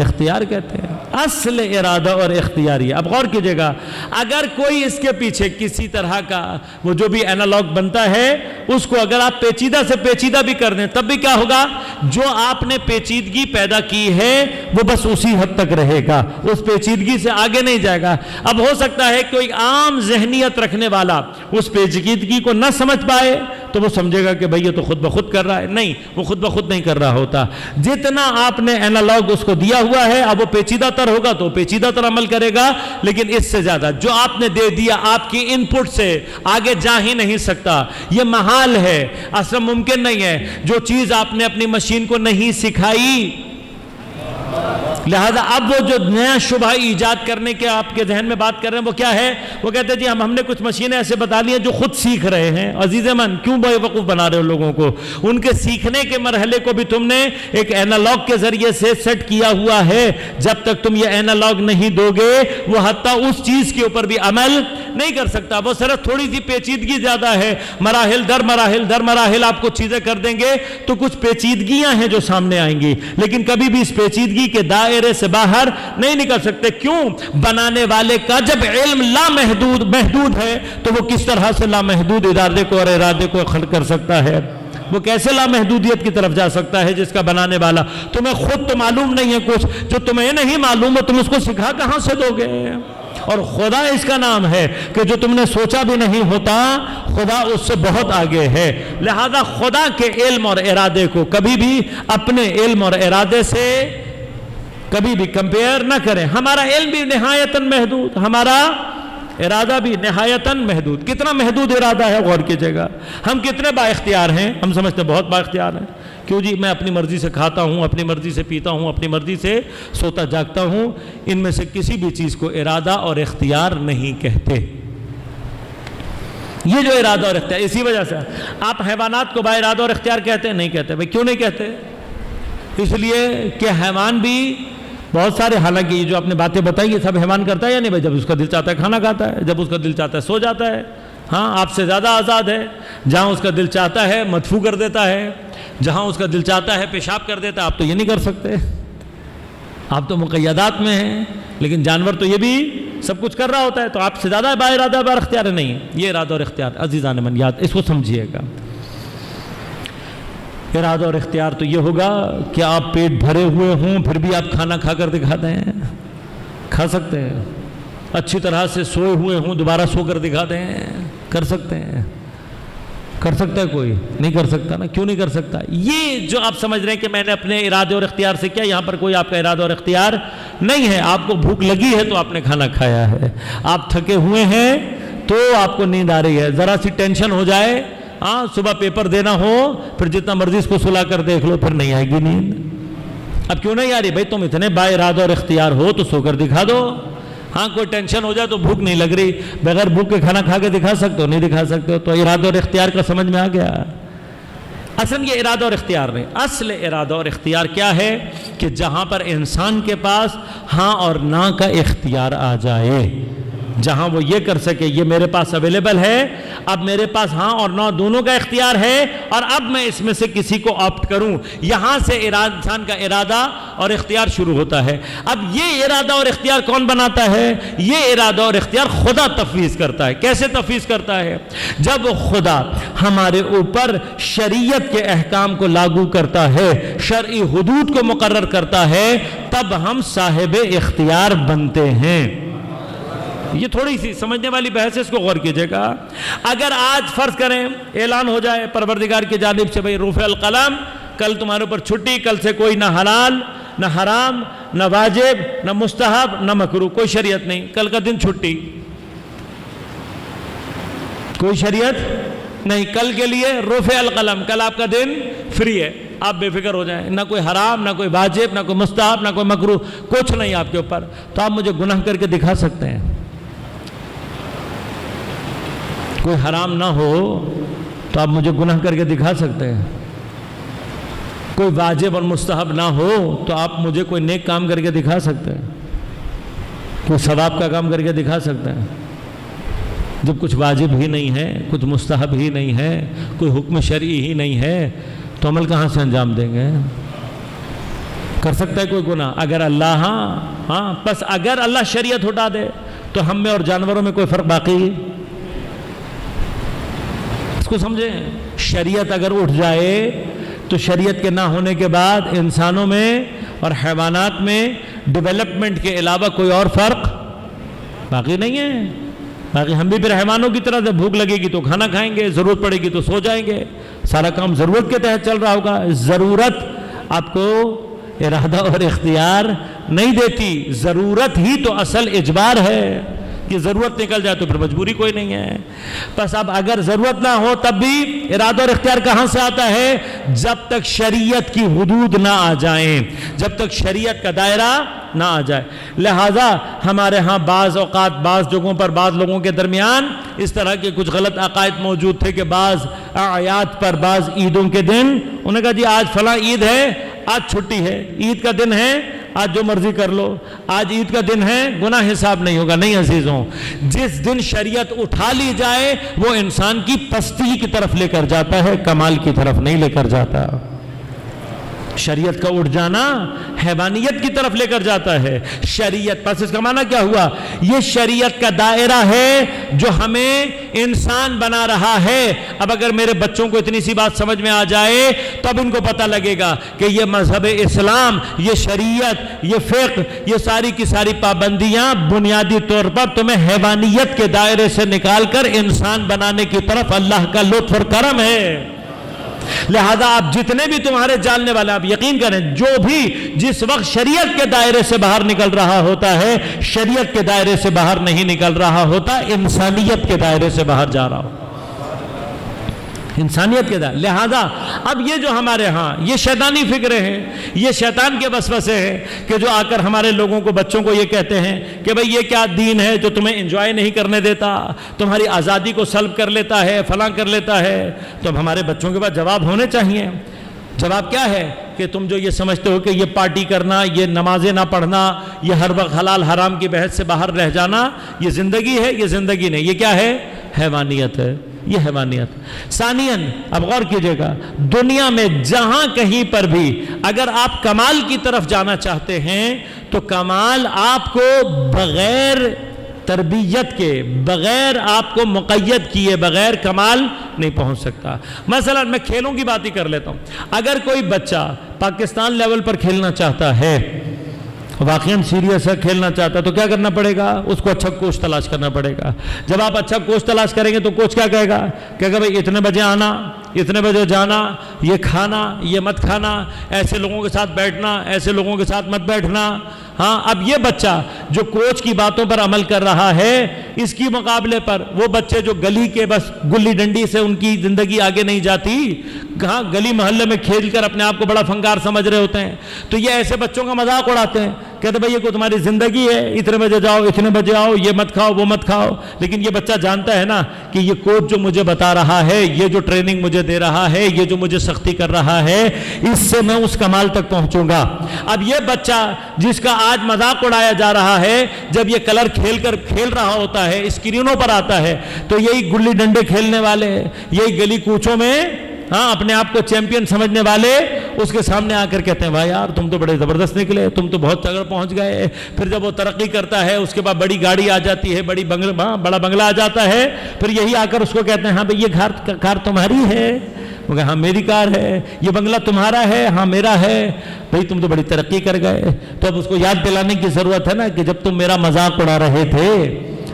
اختیار کہتے ہیں۔ اصل ارادہ اور اختیاری۔ اب غور کیجئے گا، اگر کوئی اس کے پیچھے کسی طرح کا وہ جو بھی اینالوگ بنتا ہے اس کو اگر آپ پیچیدہ سے پیچیدہ بھی کر دیں تب بھی کیا ہوگا؟ جو آپ نے پیچیدگی پیدا کی ہے وہ بس اسی حد تک رہے گا، اس پیچیدگی سے آگے نہیں جائے گا۔ اب ہو سکتا ہے کوئی عام ذہنیت رکھنے والا اس پیچیدگی کو نہ سمجھ پائے تو وہ سمجھے گا کہ بھئی یہ تو خود بخود کر رہا ہے۔ نہیں، وہ خود بخود نہیں کر رہا ہوتا۔ جتنا آپ نے اینالوگ اس کو دیا ہوا ہے اب وہ پیچیدہ تر ہوگا تو پیچیدہ تر عمل کرے گا، لیکن اس سے زیادہ جو آپ نے دے دیا آپ کی ان پٹ سے آگے جا ہی نہیں سکتا۔ یہ محال ہے، اصلا ممکن نہیں ہے۔ جو چیز آپ نے اپنی مشین کو نہیں سکھائی، لہذا اب وہ جو نیا شبہ ایجاد کرنے کے آپ کے ذہن میں بات کر رہے ہیں وہ کیا ہے؟ وہ کہتے ہیں جی ہم نے کچھ مشینیں ایسے بتا لی ہیں جو خود سیکھ رہے ہیں۔ عزیز من، کیوں بے وقوف بنا رہے ہو لوگوں کو؟ ان کے سیکھنے کے مرحلے کو بھی تم نے ایک اینالوگ کے ذریعے سے سیٹ کیا ہوا ہے۔ جب تک تم یہ اینالوگ نہیں دو گے وہ حتیٰ اس چیز کے اوپر بھی عمل نہیں کر سکتا۔ وہ صرف تھوڑی سی پیچیدگی زیادہ ہے، مراحل در مراحل آپ کو چیزیں کر دیں گے تو کچھ پیچیدگیاں ہیں جو سامنے آئیں گی، لیکن کبھی بھی اس پیچیدگی کے دائرے سے باہر نہیں نکل سکتے۔ کیوں؟ بنانے والے کا جب علم محدود ہے تو وہ کس طرح سے لامحدود ارادے کو اور ارادے کو خلق کر سکتا ہے؟ وہ کیسے لامحدودیت کی طرف جا سکتا ہے جس کا بنانے والا؟ تمہیں خود تو معلوم نہیں ہے کچھ، جو تمہیں نہیں معلوم ہے تم اس کو سکھا کہاں سے دو گے؟ اور خدا اس کا نام ہے کہ جو تم نے سوچا بھی نہیں ہوتا خدا اس سے بہت آگے ہے. لہذا خدا کے علم اور ارادے کو کبھی بھی اپنے علم اور ارادے سے کبھی بھی کمپیئر نہ کریں. ہمارا علم بھی نہایتاً محدود، ہمارا ارادہ بھی نہایتاً محدود. کتنا محدود ارادہ ہے غور کیجئے گا. ہم کتنے با اختیار ہیں؟ ہم سمجھتے ہیں بہت با اختیار ہیں. کیوں جی؟ میں اپنی مرضی سے کھاتا ہوں، اپنی مرضی سے پیتا ہوں، اپنی مرضی سے سوتا جاگتا ہوں. ان میں سے کسی بھی چیز کو ارادہ اور اختیار نہیں کہتے. یہ جو ارادہ اور اختیار، اسی وجہ سے آپ حیوانات کو با ارادہ اور اختیار کہتے ہیں؟ نہیں کہتے. بھئی کیوں نہیں کہتے؟ اس لیے کہ حیوان بھی بہت سارے، حالانکہ یہ جو آپ نے باتیں بتائی یہ سب حیوان کرتا ہے یا نہیں بھائی؟ جب اس کا دل چاہتا ہے کھانا کھاتا ہے، جب اس کا دل چاہتا ہے سو جاتا ہے. ہاں، آپ سے زیادہ آزاد ہے. جہاں اس کا دل چاہتا ہے مدفوع کر دیتا ہے، جہاں اس کا دل چاہتا ہے پیشاب کر دیتا ہے. آپ تو یہ نہیں کر سکتے، آپ تو مقیدات میں ہیں. لیکن جانور تو یہ بھی سب کچھ کر رہا ہوتا ہے. تو آپ سے زیادہ با ارادہ با اختیار نہیں ہے. یہ ارادہ اور اختیار عزیزان من یاد، اس کو سمجھیے گا. ارادہ اور اختیار تو یہ ہوگا کہ آپ پیٹ بھرے ہوئے ہوں پھر بھی آپ کھانا کھا کر دکھا دیں. کھا سکتے ہیں. اچھی طرح سے سوئے ہوئے ہوں دوبارہ سو کر دکھا دیں. کر سکتے ہیں. کر سکتا ہے کوئی؟ نہیں کر سکتا نا. کیوں نہیں کر سکتا؟ یہ جو آپ سمجھ رہے ہیں کہ میں نے اپنے ارادے اور اختیار سے کیا، یہاں پر کوئی آپ کا ارادہ اور اختیار نہیں ہے. آپ کو بھوک لگی ہے تو آپ نے کھانا کھایا ہے. آپ تھکے ہوئے ہیں تو آپ کو نیند آ رہی ہے. ذرا سی ٹینشن ہو جائے، ہاں صبح پیپر دینا ہو، پھر جتنا مرضی اس کو سلا کر دیکھ لو پھر نہیں آئے گی نیند. اب کیوں نہیں آ رہی؟ بھائی تم اتنے با ارادہ اور اختیار ہو تو سو کر دکھا دو. ہاں کوئی ٹینشن ہو جائے تو بھوک نہیں لگ رہی، بغیر بھوک کے کھانا کھا کے دکھا سکتے ہو؟ نہیں دکھا سکتے ہو. تو ارادہ اور اختیار کا سمجھ میں آ گیا. اصل یہ ارادہ اور اختیار نہیں. اصل ارادہ اور اختیار کیا ہے کہ جہاں پر انسان کے پاس ہاں اور نہ کا اختیار آ جائے، جہاں وہ یہ کر سکے یہ میرے پاس اویلیبل ہے، اب میرے پاس ہاں اور نہ دونوں کا اختیار ہے، اور اب میں اس میں سے کسی کو آپٹ کروں. یہاں سے انسان کا ارادہ اور اختیار شروع ہوتا ہے. اب یہ ارادہ اور اختیار کون بناتا ہے؟ یہ ارادہ اور اختیار خدا تفویض کرتا ہے. کیسے تفویض کرتا ہے؟ جب خدا ہمارے اوپر شریعت کے احکام کو لاگو کرتا ہے، شرعی حدود کو مقرر کرتا ہے، تب ہم صاحب اختیار بنتے ہیں. یہ تھوڑی سی سمجھنے والی بحث ہے، اس کو غور کیجئے گا. اگر آج فرض کریں اعلان ہو جائے پروردگار کی جانب سے، بھئی رفع القلم، کل تمہارے اوپر چھٹی، کل سے کوئی نہ حلال نہ حرام نہ واجب نہ مستحب نہ مکروہ، کوئی شریعت نہیں، کل کا دن چھٹی، کوئی شریعت نہیں، کل کے لیے رفع القلم، کل آپ کا دن فری ہے، آپ بے فکر ہو جائیں. نہ کوئی حرام نہ کوئی واجب نہ کوئی مستحب نہ کوئی مکروہ، کچھ نہیں آپ کے اوپر. تو آپ مجھے گناہ کر کے دکھا سکتے ہیں. کوئی حرام نہ ہو تو آپ مجھے گناہ کر کے دکھا سکتے ہیں. کوئی واجب اور مستحب نہ ہو تو آپ مجھے کوئی نیک کام کر کے دکھا سکتے ہیں، کوئی ثواب کا کام کر کے دکھا سکتے ہیں. جب کچھ واجب ہی نہیں ہے، کچھ مستحب ہی نہیں ہے، کوئی حکم شرعی ہی نہیں ہے، تو عمل کہاں سے انجام دیں گے؟ کر سکتا ہے کوئی گناہ؟ اگر اللہ ہاں بس اگر اللہ شریعت ہٹا دے تو ہم میں اور جانوروں میں کوئی فرق باقی؟ اس کو سمجھیں. شریعت اگر اٹھ جائے تو شریعت کے نہ ہونے کے بعد انسانوں میں اور حیوانات میں ڈیولپمنٹ کے علاوہ کوئی اور فرق باقی نہیں ہے. باقی ہم بھی پھر حیوانوں کی طرح سے بھوک لگے گی تو کھانا کھائیں گے، ضرورت پڑے گی تو سو جائیں گے، سارا کام ضرورت کے تحت چل رہا ہوگا. ضرورت آپ کو ارادہ اور اختیار نہیں دیتی، ضرورت ہی تو اصل اجبار ہے. کہ ضرورت نکل جائے تو پھر مجبوری کوئی نہیں ہے. بس اب اگر ضرورت نہ ہو تب بھی ارادہ اور اختیار کہاں سے آتا ہے؟ جب تک شریعت کی حدود نہ آ جائیں، جب تک شریعت کا دائرہ نہ آ جائے. لہٰذا ہمارے ہاں بعض اوقات بعض جگہوں پر بعض لوگوں کے درمیان اس طرح کے کچھ غلط عقائد موجود تھے کہ بعض اعیاد پر، بعض عیدوں کے دن انہوں نے کہا جی آج فلاں عید ہے، آج چھٹی ہے، عید کا دن ہے، آج جو مرضی کر لو، آج عید کا دن ہے، گناہ حساب نہیں ہوگا. نہیں عزیزوں، جس دن شریعت اٹھا لی جائے وہ انسان کی پستی کی طرف لے کر جاتا ہے، کمال کی طرف نہیں لے کر جاتا. شریعت کا اٹھ جانا حیوانیت کی طرف لے کر جاتا ہے. شریعت پس اس کا معنی کیا ہوا؟ یہ شریعت کا دائرہ ہے جو ہمیں انسان بنا رہا ہے. اب اگر میرے بچوں کو اتنی سی بات سمجھ میں آ جائے تو اب ان کو پتہ لگے گا کہ یہ مذہب اسلام، یہ شریعت، یہ فقہ، یہ ساری کی ساری پابندیاں بنیادی طور پر تمہیں حیوانیت کے دائرے سے نکال کر انسان بنانے کی طرف اللہ کا لطف اور کرم ہے. لہذا آپ جتنے بھی تمہارے جاننے والے، آپ یقین کریں جو بھی جس وقت شریعت کے دائرے سے باہر نکل رہا ہوتا ہے، شریعت کے دائرے سے باہر نہیں نکل رہا ہوتا، انسانیت کے دائرے سے باہر جا رہا ہو، انسانیت کے دائرے. لہذا اب یہ جو ہمارے ہاں یہ شیطانی فکریں ہیں، یہ شیطان کے وسوسے ہیں کہ جو آ کر ہمارے لوگوں کو، بچوں کو یہ کہتے ہیں کہ بھئی یہ کیا دین ہے جو تمہیں انجوائے نہیں کرنے دیتا، تمہاری آزادی کو سلب کر لیتا ہے، فلاں کر لیتا ہے. تو اب ہمارے بچوں کے پاس جواب ہونے چاہیے. جواب کیا ہے کہ تم جو یہ سمجھتے ہو کہ یہ پارٹی کرنا، یہ نمازیں نہ پڑھنا، یہ ہر وقت حلال حرام کی بحث سے باہر رہ جانا، یہ زندگی ہے؟ یہ زندگی نہیں، یہ کیا ہے؟ حیوانیت ہے. یہ حیوانیت. ثانیاً اب غور کیجئے گا، دنیا میں جہاں کہیں پر بھی اگر آپ کمال کی طرف جانا چاہتے ہیں تو کمال آپ کو بغیر تربیت کے، بغیر آپ کو مقید کیے بغیر کمال نہیں پہنچ سکتا. مثلا میں کھیلوں کی بات ہی کر لیتا ہوں. اگر کوئی بچہ پاکستان لیول پر کھیلنا چاہتا ہے، واقعاً سیریس ہے، کھیلنا چاہتا ہے، تو کیا کرنا پڑے گا؟ اس کو اچھا کوچ تلاش کرنا پڑے گا. جب آپ اچھا کوچ تلاش کریں گے تو کوچ کیا کہے گا؟ کہے گا بھئی اتنے بجے آنا، اتنے بجے جانا، یہ کھانا، یہ مت کھانا، ایسے لوگوں کے ساتھ بیٹھنا، ایسے لوگوں کے ساتھ مت بیٹھنا. ہاں اب یہ بچہ جو کوچ کی باتوں پر عمل کر رہا ہے، اس کی مقابلے پر وہ بچے جو گلی کے بس گلی ڈنڈی سے ان کی زندگی آگے نہیں جاتی، کہاں گلی محلے میں کھیل کر اپنے آپ کو بڑا فنکار سمجھ رہے ہوتے ہیں، تو یہ ایسے بچوں کا مذاق اڑاتے ہیں. کہتے بھئی یہ کوئی تمہاری زندگی ہے، اتنے بجے جاؤ، اتنے بجے آؤ، یہ مت کھاؤ، وہ مت کھاؤ. لیکن یہ بچہ جانتا ہے نا کہ یہ کوچ جو مجھے بتا رہا ہے، یہ جو ٹریننگ مجھے دے رہا ہے، یہ جو مجھے سختی کر رہا ہے، اس سے میں اس کمال تک پہنچوں گا. اب یہ بچہ جس کا آج مذاق اڑایا جا رہا ہے، جب یہ کلر کھیل رہا ہوتا ہے، اسکرینوں پر آتا ہے، تو یہی گلی ڈنڈے کھیلنے والے، یہی گلی کوچوں میں اپنے آپ کو چیمپئن سمجھنے والے اس کے سامنے آ کر کہتے ہیں بھائی یار تم تو بڑے زبردست نکلے، تم تو بہت تگڑ پہنچ گئے. پھر جب وہ ترقی کرتا ہے، اس کے بعد بڑی گاڑی آ جاتی ہے، بڑا بنگلہ آ جاتا ہے، پھر یہی آ کر اس کو کہتے ہیں ہاں بھئی یہ کار تمہاری ہے؟ وہ کہا ہاں میری کار ہے. یہ بنگلہ تمہارا ہے؟ ہاں میرا ہے. بھئی تم تو بڑی ترقی کر گئے. تو اب اس کو یاد دلانے کی ضرورت ہے نا کہ جب تم میرا مذاق اڑا رہے تھے،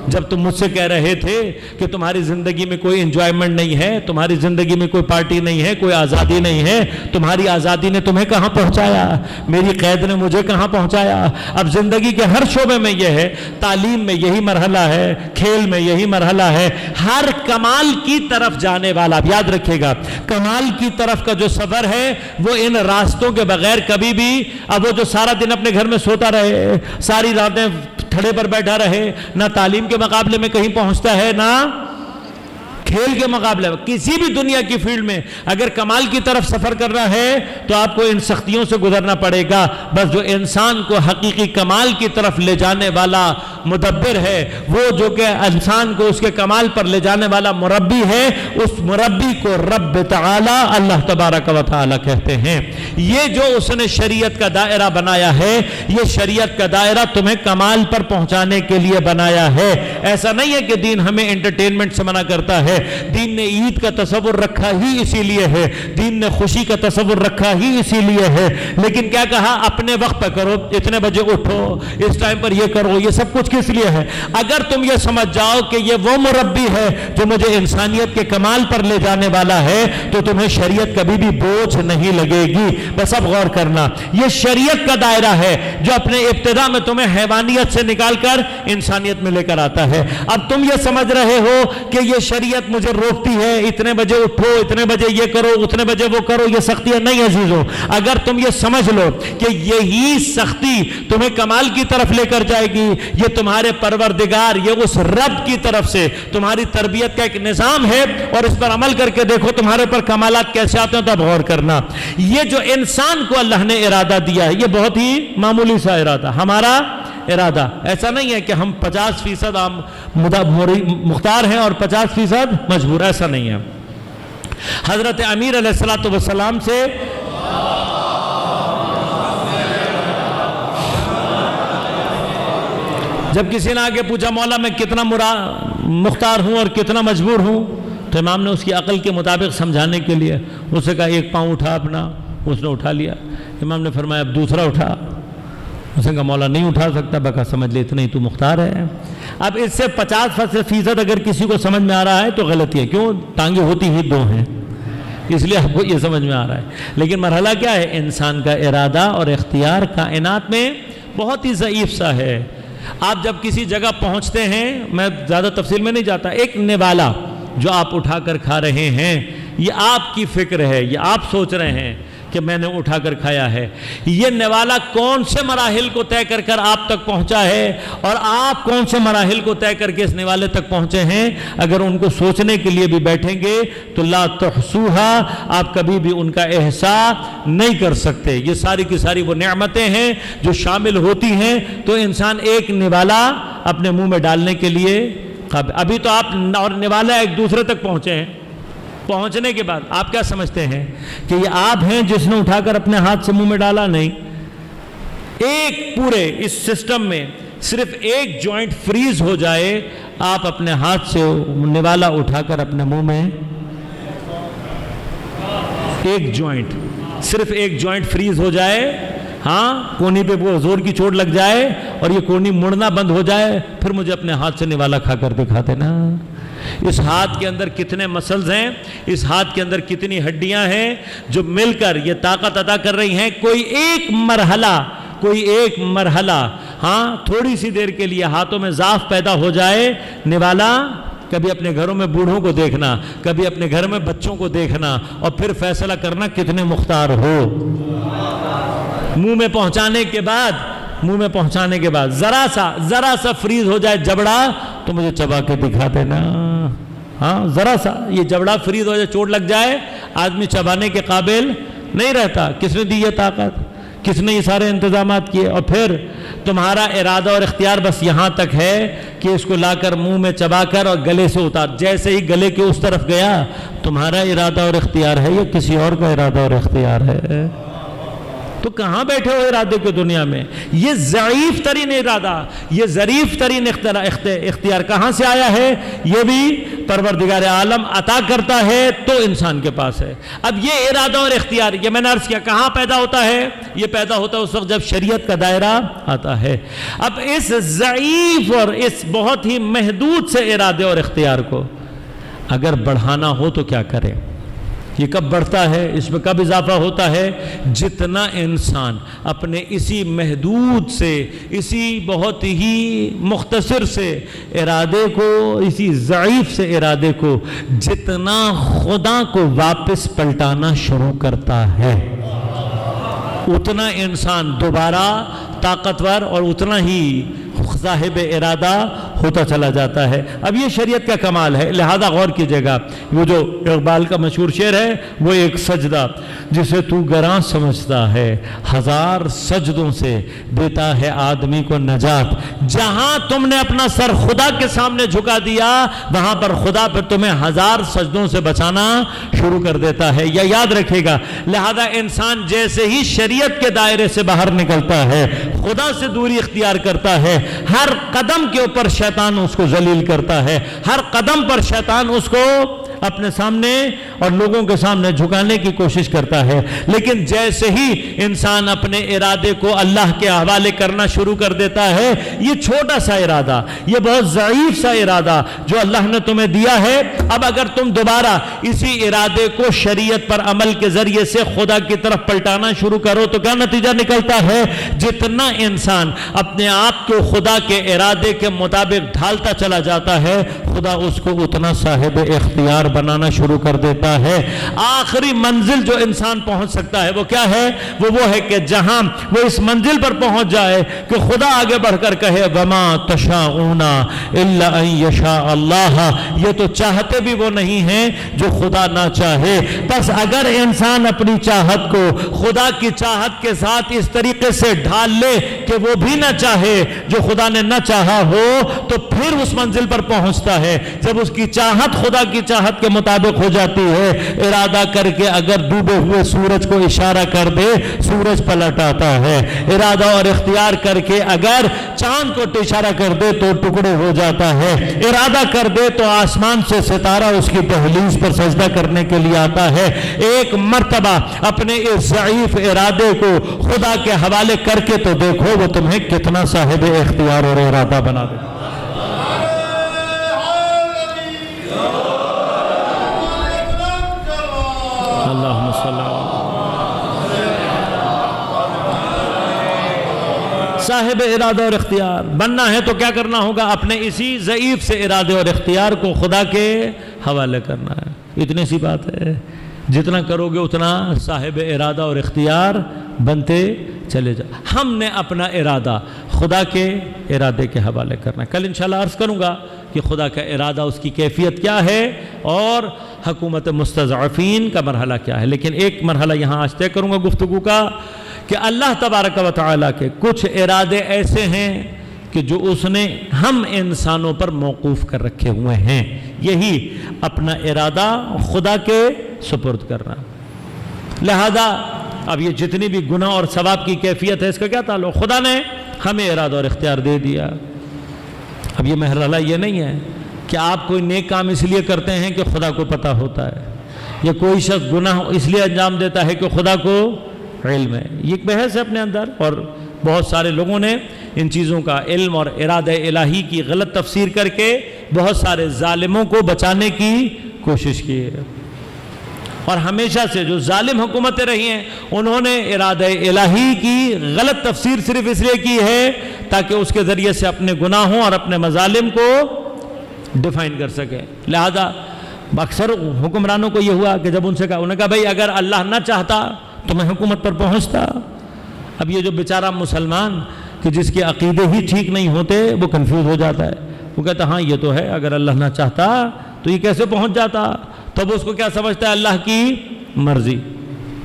جب تم مجھ سے کہہ رہے تھے کہ تمہاری زندگی میں کوئی انجوائمنٹ نہیں ہے، تمہاری زندگی میں کوئی پارٹی نہیں ہے، کوئی آزادی نہیں ہے، تمہاری آزادی نے تمہیں کہاں پہنچایا، میری قید نے مجھے کہاں پہنچایا. اب زندگی کے ہر شعبے میں یہ ہے، تعلیم میں یہی مرحلہ ہے، کھیل میں یہی مرحلہ ہے. ہر کمال کی طرف جانے والا، اب یاد رکھے گا، کمال کی طرف کا جو سفر ہے وہ ان راستوں کے بغیر کبھی بھی، اب وہ جو سارا دن اپنے گھر میں سوتا رہے، ساری راتیں تھڑے پر بیٹھا رہے، نہ تعلیم کے مقابلے میں کہیں پہنچتا ہے، نہ کھیل کے مقابلے میں. کسی بھی دنیا کی فیلڈ میں اگر کمال کی طرف سفر کرنا ہے تو آپ کو ان سختیوں سے گزرنا پڑے گا. بس جو انسان کو حقیقی کمال کی طرف لے جانے والا مدبر ہے، وہ جو کہ انسان کو اس کے کمال پر لے جانے والا مربی ہے، اس مربی کو رب تعالی اللہ تبارک و تعالی کہتے ہیں. یہ جو اس نے شریعت کا دائرہ بنایا ہے، یہ شریعت کا دائرہ تمہیں کمال پر پہنچانے کے لیے بنایا ہے. ایسا نہیں ہے کہ دین ہمیں انٹرٹینمنٹ سے منع کرتا ہے. دین نے عید کا تصور رکھا ہی اسی لیے ہے، دین نے خوشی کا تصور رکھا ہی اسی لیے ہے. لیکن کیا کہا؟ اپنے وقت پہ کرو، اتنے بجے اٹھو، اس ٹائم پر یہ کرو. یہ سب کچھ کس لیے ہے؟ اگر تم یہ سمجھ جاؤ کہ یہ وہ مربی ہے جو مجھے انسانیت کے کمال پر لے جانے والا ہے، تو تمہیں شریعت کبھی بھی بوجھ نہیں لگے گی. بس اب غور کرنا، یہ شریعت کا دائرہ ہے جو اپنے ابتدا میں تمہیں حیوانیت سے نکال کر انسانیت میں لے کر آتا ہے. اب تم یہ سمجھ رہے ہو کہ یہ شریعت مجھے روکتی ہے، اتنے بجے اٹھو، اتنے بجے یہ کرو، اتنے بجے وہ کرو، یہ سختیاں نہیں عزیزوں. اگر تم یہ سمجھ لو کہ یہی سختی تمہیں کمال کی طرف لے کر جائے گی، یہ تمہارے پروردگار، یہ اس رب کی طرف سے تمہاری تربیت کا ایک نظام ہے، اور اس پر عمل کر کے دیکھو تمہارے پر کمالات کیسے آتے ہیں. تب غور کرنا، یہ جو انسان کو اللہ نے ارادہ دیا ہے، یہ بہت ہی معمولی سا ارادہ، ہمارا ارادہ. ایسا نہیں ہے کہ ہم 50% مختار ہیں اور 50% مجبور، ایسا نہیں ہے. حضرت امیر علیہ السلام سے جب کسی نے آگے پوچھا مولا میں کتنا مختار ہوں اور کتنا مجبور ہوں، تو امام نے اس کی عقل کے مطابق سمجھانے کے لیے اسے کہا ایک پاؤں اٹھا اپنا، اس نے اٹھا لیا۔ امام نے فرمایا اب دوسرا اٹھا، اس نے کہا مولا نہیں اٹھا سکتا، بکا سمجھ لے اتنا ہی تو مختار ہے۔ اب اس سے 50% اگر کسی کو سمجھ میں آ رہا ہے تو غلطی ہے، کیوں؟ ٹانگیں ہوتی ہی دو ہیں، اس لیے آپ کو یہ سمجھ میں آ رہا ہے۔ لیکن مرحلہ کیا ہے؟ انسان کا ارادہ اور اختیار کائنات میں بہت ہی ضعیف سا ہے۔ آپ جب کسی جگہ پہنچتے ہیں، میں زیادہ تفصیل میں نہیں جاتا، ایک نوالا جو آپ اٹھا کر کھا رہے ہیں، یہ آپ کی فکر ہے، یہ آپ سوچ رہے ہیں کہ میں نے اٹھا کر کھایا ہے۔ یہ نوالا کون سے مراحل کو طے کر کر آپ تک پہنچا ہے، اور آپ کون سے مراحل کو طے کر کے اس نوالے تک پہنچے ہیں، اگر ان کو سوچنے کے لیے بھی بیٹھیں گے تو لا تحصوہا، آپ کبھی بھی ان کا احصاء نہیں کر سکتے۔ یہ ساری کی ساری وہ نعمتیں ہیں جو شامل ہوتی ہیں تو انسان ایک نوالا اپنے منہ میں ڈالنے کے لیے قابل۔ ابھی تو آپ اور نوالا ایک دوسرے تک پہنچے ہیں، پہنچنے کے بعد آپ کیا سمجھتے ہیں کہ یہ آپ ہیں جس نے اٹھا کر اپنے ہاتھ سے منہ میں ڈالا؟ نہیں، ایک پورے اس سسٹم میں صرف ایک جوائنٹ فریز ہو جائے، آپ اپنے ہاتھ سے نوالا اٹھا کر اپنے منہ میں، ایک جوائنٹ، صرف ایک جوائنٹ فریز ہو جائے، ہاں کونی پہ وہ زور کی چوٹ لگ جائے اور یہ کونی مڑنا بند ہو جائے، پھر مجھے اپنے ہاتھ سے نوالا کھا کر دکھاتے نا۔ اس ہاتھ کے اندر کتنے مسلز ہیں، اس ہاتھ کے اندر کتنی ہڈیاں ہیں جو مل کر یہ طاقت ادا کر رہی ہیں۔ کوئی ایک مرحلہ ہاں تھوڑی سی دیر کے لیے ہاتھوں میں ضعف پیدا ہو جائے، نوالا کبھی اپنے گھروں میں بوڑھوں کو دیکھنا، کبھی اپنے گھر میں بچوں کو دیکھنا، اور پھر فیصلہ کرنا کتنے مختار ہو۔ منہ میں پہنچانے کے بعد ذرا سا فریز ہو جائے جبڑا تو مجھے چبا کے دکھا دینا۔ ہاں ذرا سا یہ جبڑا فریز ہو جائے، چوٹ لگ جائے، آدمی چبانے کے قابل نہیں رہتا۔ کس نے دی یہ طاقت؟ کس نے یہ سارے انتظامات کیے؟ اور پھر تمہارا ارادہ اور اختیار بس یہاں تک ہے کہ اس کو لا کر منہ میں چبا کر اور گلے سے اتار، جیسے ہی گلے کے اس طرف گیا، تمہارا ارادہ اور اختیار ہے یا کسی اور کا ارادہ اور اختیار ہے؟ تو کہاں بیٹھے ہو ارادے کی دنیا میں؟ یہ ضعیف ترین ارادہ، یہ ظریف ترین اختیار کہاں سے آیا ہے؟ یہ بھی پروردگار عالم عطا کرتا ہے تو انسان کے پاس ہے۔ اب یہ ارادہ اور اختیار، یہ میں نے عرض کیا کہاں پیدا ہوتا ہے؟ یہ پیدا ہوتا ہے اس وقت جب شریعت کا دائرہ آتا ہے۔ اب اس ضعیف اور اس بہت ہی محدود سے ارادے اور اختیار کو اگر بڑھانا ہو تو کیا کرے؟ یہ کب بڑھتا ہے، اس میں کب اضافہ ہوتا ہے؟ جتنا انسان اپنے اسی محدود سے، اسی بہت ہی مختصر سے ارادے کو، اسی ضعیف سے ارادے کو جتنا خدا کو واپس پلٹانا شروع کرتا ہے، اتنا انسان دوبارہ طاقتور اور اتنا ہی صاحب ارادہ ہوتا چلا جاتا ہے۔ اب یہ شریعت کا کمال ہے، لہذا غور کیجئے گا۔ وہ جو اقبال کا مشہور شعر ہے، وہ ایک سجدہ جسے تو گراں سمجھتا ہے، ہزار سجدوں سے دیتا ہے آدمی کو نجات۔ جہاں تم نے اپنا سر خدا کے سامنے جھکا دیا، وہاں پر خدا پھر تمہیں ہزار سجدوں سے بچانا شروع کر دیتا ہے۔ یہ یاد رکھے گا۔ لہذا انسان جیسے ہی شریعت کے دائرے سے باہر نکلتا ہے، خدا سے دوری اختیار کرتا ہے، ہر قدم کے اوپر شیطان اس کو ذلیل کرتا ہے، ہر قدم پر شیطان اس کو اپنے سامنے اور لوگوں کے سامنے جھکانے کی کوشش کرتا ہے۔ لیکن جیسے ہی انسان اپنے ارادے کو اللہ کے حوالے کرنا شروع کر دیتا ہے، یہ چھوٹا سا ارادہ، یہ بہت ضعیف سا ارادہ جو اللہ نے تمہیں دیا ہے، اب اگر تم دوبارہ اسی ارادے کو شریعت پر عمل کے ذریعے سے خدا کی طرف پلٹانا شروع کرو تو کیا نتیجہ نکلتا ہے؟ جتنا انسان اپنے آپ کو خدا کے ارادے کے مطابق ڈھالتا چلا جاتا ہے، خدا اس کو اتنا صاحب اختیار بنانا شروع کر دیتا ہے۔ آخری منزل جو انسان پہنچ سکتا ہے وہ کیا ہے؟ وہ ہے کہ جہاں وہ اس منزل پر پہنچ جائے کہ خدا آگے بڑھ کر کہے وما تشاءون الا ان یشاء اللہ، یہ تو چاہتے بھی وہ نہیں ہیں جو خدا نہ چاہے۔ بس اگر انسان اپنی چاہت کو خدا کی چاہت کے ساتھ اس طریقے سے ڈھال لے کہ وہ بھی نہ چاہے جو خدا نے نہ چاہا ہو، تو پھر اس منزل پر پہنچتا ہے۔ جب اس کی چاہت خدا کی چاہت بات کے مطابق ہو جاتی ہے. ارادہ کر کے اگر ڈوبے ہوئے سورج کو اشارہ کر دے سورج پلٹ آتا ہے. ارادہ اور اختیار کر کے اگر چاند کو اشارہ کر دے تو ٹکڑے ہو جاتا ہے. ارادہ کر دے تو آسمان سے ستارہ اس کی دہلیز پر سجدہ کرنے کے لیے آتا ہے. ایک مرتبہ اپنے اس ضعیف ارادے کو خدا کے حوالے کر کے تو دیکھو وہ تمہیں کتنا صاحب اختیار اور ارادہ بنا دے. اللہم صلی اللہ. صاحب ارادہ اور اختیار بننا ہے تو کیا کرنا ہوگا؟ اپنے اسی ضعیف سے ارادے اور اختیار کو خدا کے حوالے کرنا ہے. اتنی سی بات ہے. جتنا کرو گے اتنا صاحب ارادہ اور اختیار بنتے چلے جا. ہم نے اپنا ارادہ خدا کے ارادے کے حوالے کرنا ہے. کل انشاءاللہ عرض کروں گا کہ خدا کا ارادہ اس کی کیفیت کیا ہے اور حکومت مستضعفین کا مرحلہ کیا ہے. لیکن ایک مرحلہ یہاں آج طے کروں گا گفتگو کا کہ اللہ تبارک و تعالیٰ کے کچھ ارادے ایسے ہیں کہ جو اس نے ہم انسانوں پر موقوف کر رکھے ہوئے ہیں. یہی اپنا ارادہ خدا کے سپرد کرنا. لہذا اب یہ جتنی بھی گناہ اور ثواب کی کیفیت ہے اس کا کیا تعلق؟ خدا نے ہمیں ارادہ اور اختیار دے دیا. اب یہ مرحلہ یہ نہیں ہے کہ آپ کوئی نیک کام اس لیے کرتے ہیں کہ خدا کو پتہ ہوتا ہے یا کوئی شخص گناہ اس لیے انجام دیتا ہے کہ خدا کو علم ہے. یہ ایک بحث ہے اپنے اندر اور بہت سارے لوگوں نے ان چیزوں کا علم اور ارادہ الہی کی غلط تفسیر کر کے بہت سارے ظالموں کو بچانے کی کوشش کی ہے. اور ہمیشہ سے جو ظالم حکومتیں رہی ہیں انہوں نے ارادہ الہی کی غلط تفسیر صرف اس لیے کی ہے تاکہ اس کے ذریعے سے اپنے گناہوں اور اپنے مظالم کو ڈیفائن کر سکیں. لہذا اکثر حکمرانوں کو یہ ہوا کہ جب ان سے کہا، انہوں نے کہا بھائی اگر اللہ نہ چاہتا تو میں حکومت پر پہنچتا. اب یہ جو بیچارہ مسلمان کہ جس کے عقیدے ہی ٹھیک نہیں ہوتے وہ کنفیوز ہو جاتا ہے. وہ کہتا ہاں یہ تو ہے، اگر اللہ نہ چاہتا تو یہ کیسے پہنچ جاتا؟ تب اس کو کیا سمجھتا ہے؟ اللہ کی مرضی.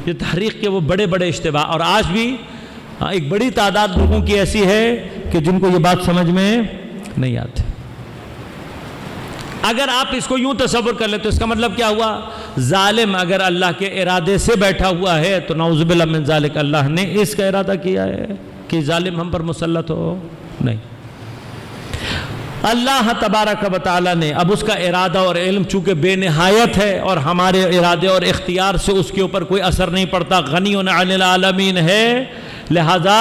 یہ تحریک کے وہ بڑے بڑے اشتباہ. اور آج بھی ایک بڑی تعداد لوگوں کی ایسی ہے کہ جن کو یہ بات سمجھ میں نہیں آتی. اگر آپ اس کو یوں تصور کر لیں تو اس کا مطلب کیا ہوا؟ ظالم اگر اللہ کے ارادے سے بیٹھا ہوا ہے تو نعوذ باللہ من ذالک اللہ نے اس کا ارادہ کیا ہے کہ ظالم ہم پر مسلط ہو. نہیں، اللہ تبارک و تعالیٰ نے اب اس کا ارادہ اور علم چونکہ بے نہایت ہے اور ہمارے ارادے اور اختیار سے اس کے اوپر کوئی اثر نہیں پڑتا، غنی عن العالمین ہے، لہذا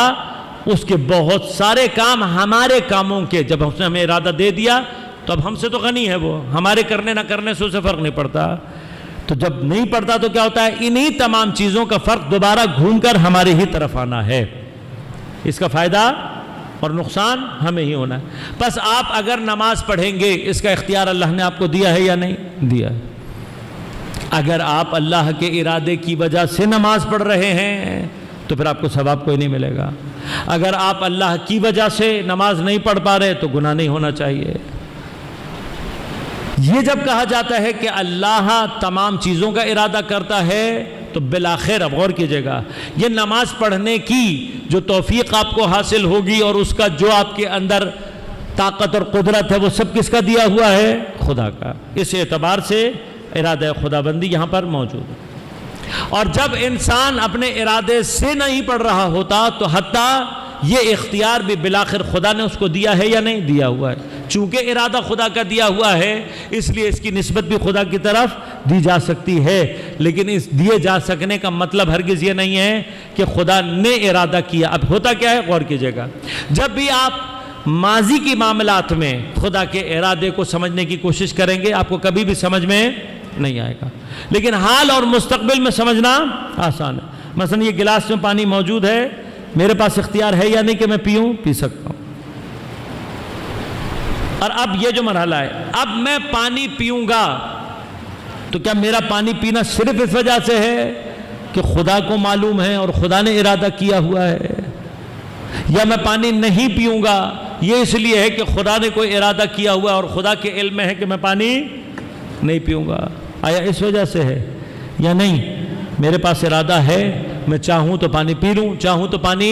اس کے بہت سارے کام ہمارے کاموں کے جب اس نے ہمیں ارادہ دے دیا تو اب ہم سے تو غنی ہے، وہ ہمارے کرنے نہ کرنے سے اسے فرق نہیں پڑتا. تو جب نہیں پڑتا تو کیا ہوتا ہے؟ انہی تمام چیزوں کا فرق دوبارہ گھوم کر ہمارے ہی طرف آنا ہے. اس کا فائدہ اور نقصان ہمیں ہی ہونا ہے. بس آپ اگر نماز پڑھیں گے اس کا اختیار اللہ نے آپ کو دیا ہے یا نہیں دیا؟ اگر آپ اللہ کے ارادے کی وجہ سے نماز پڑھ رہے ہیں تو پھر آپ کو ثواب کوئی نہیں ملے گا. اگر آپ اللہ کی وجہ سے نماز نہیں پڑھ پا رہے تو گناہ نہیں ہونا چاہیے. یہ جب کہا جاتا ہے کہ اللہ تمام چیزوں کا ارادہ کرتا ہے تو بالآخر اب غور کیجئے گا، یہ نماز پڑھنے کی جو توفیق آپ کو حاصل ہوگی اور اس کا جو آپ کے اندر طاقت اور قدرت ہے وہ سب کس کا دیا ہوا ہے؟ خدا کا. اس اعتبار سے ارادہ خدا بندی یہاں پر موجود ہے. اور جب انسان اپنے ارادے سے نہیں پڑھ رہا ہوتا تو حتیٰ یہ اختیار بھی بالآخر خدا نے اس کو دیا ہے یا نہیں دیا ہوا ہے. چونکہ ارادہ خدا کا دیا ہوا ہے اس لیے اس کی نسبت بھی خدا کی طرف دی جا سکتی ہے. لیکن اس دیے جا سکنے کا مطلب ہرگز یہ نہیں ہے کہ خدا نے ارادہ کیا. اب ہوتا کیا ہے؟ غور کیجئے گا، جب بھی آپ ماضی کی معاملات میں خدا کے ارادے کو سمجھنے کی کوشش کریں گے آپ کو کبھی بھی سمجھ میں نہیں آئے گا. لیکن حال اور مستقبل میں سمجھنا آسان ہے. مثلا یہ گلاس میں پانی موجود ہے، میرے پاس اختیار ہے یا نہیں کہ میں پیوں؟ پی سکتا ہوں. اور اب یہ جو مرحلہ ہے، اب میں پانی پیوں گا تو کیا میرا پانی پینا صرف اس وجہ سے ہے کہ خدا کو معلوم ہے اور خدا نے ارادہ کیا ہوا ہے، یا میں پانی نہیں پیوں گا یہ اس لیے ہے کہ خدا نے کوئی ارادہ کیا ہوا ہے اور خدا کے علم میں ہے کہ میں پانی نہیں پیوں گا؟ آیا اس وجہ سے ہے یا نہیں؟ میرے پاس ارادہ ہے، میں چاہوں تو پانی پی لوں، چاہوں تو پانی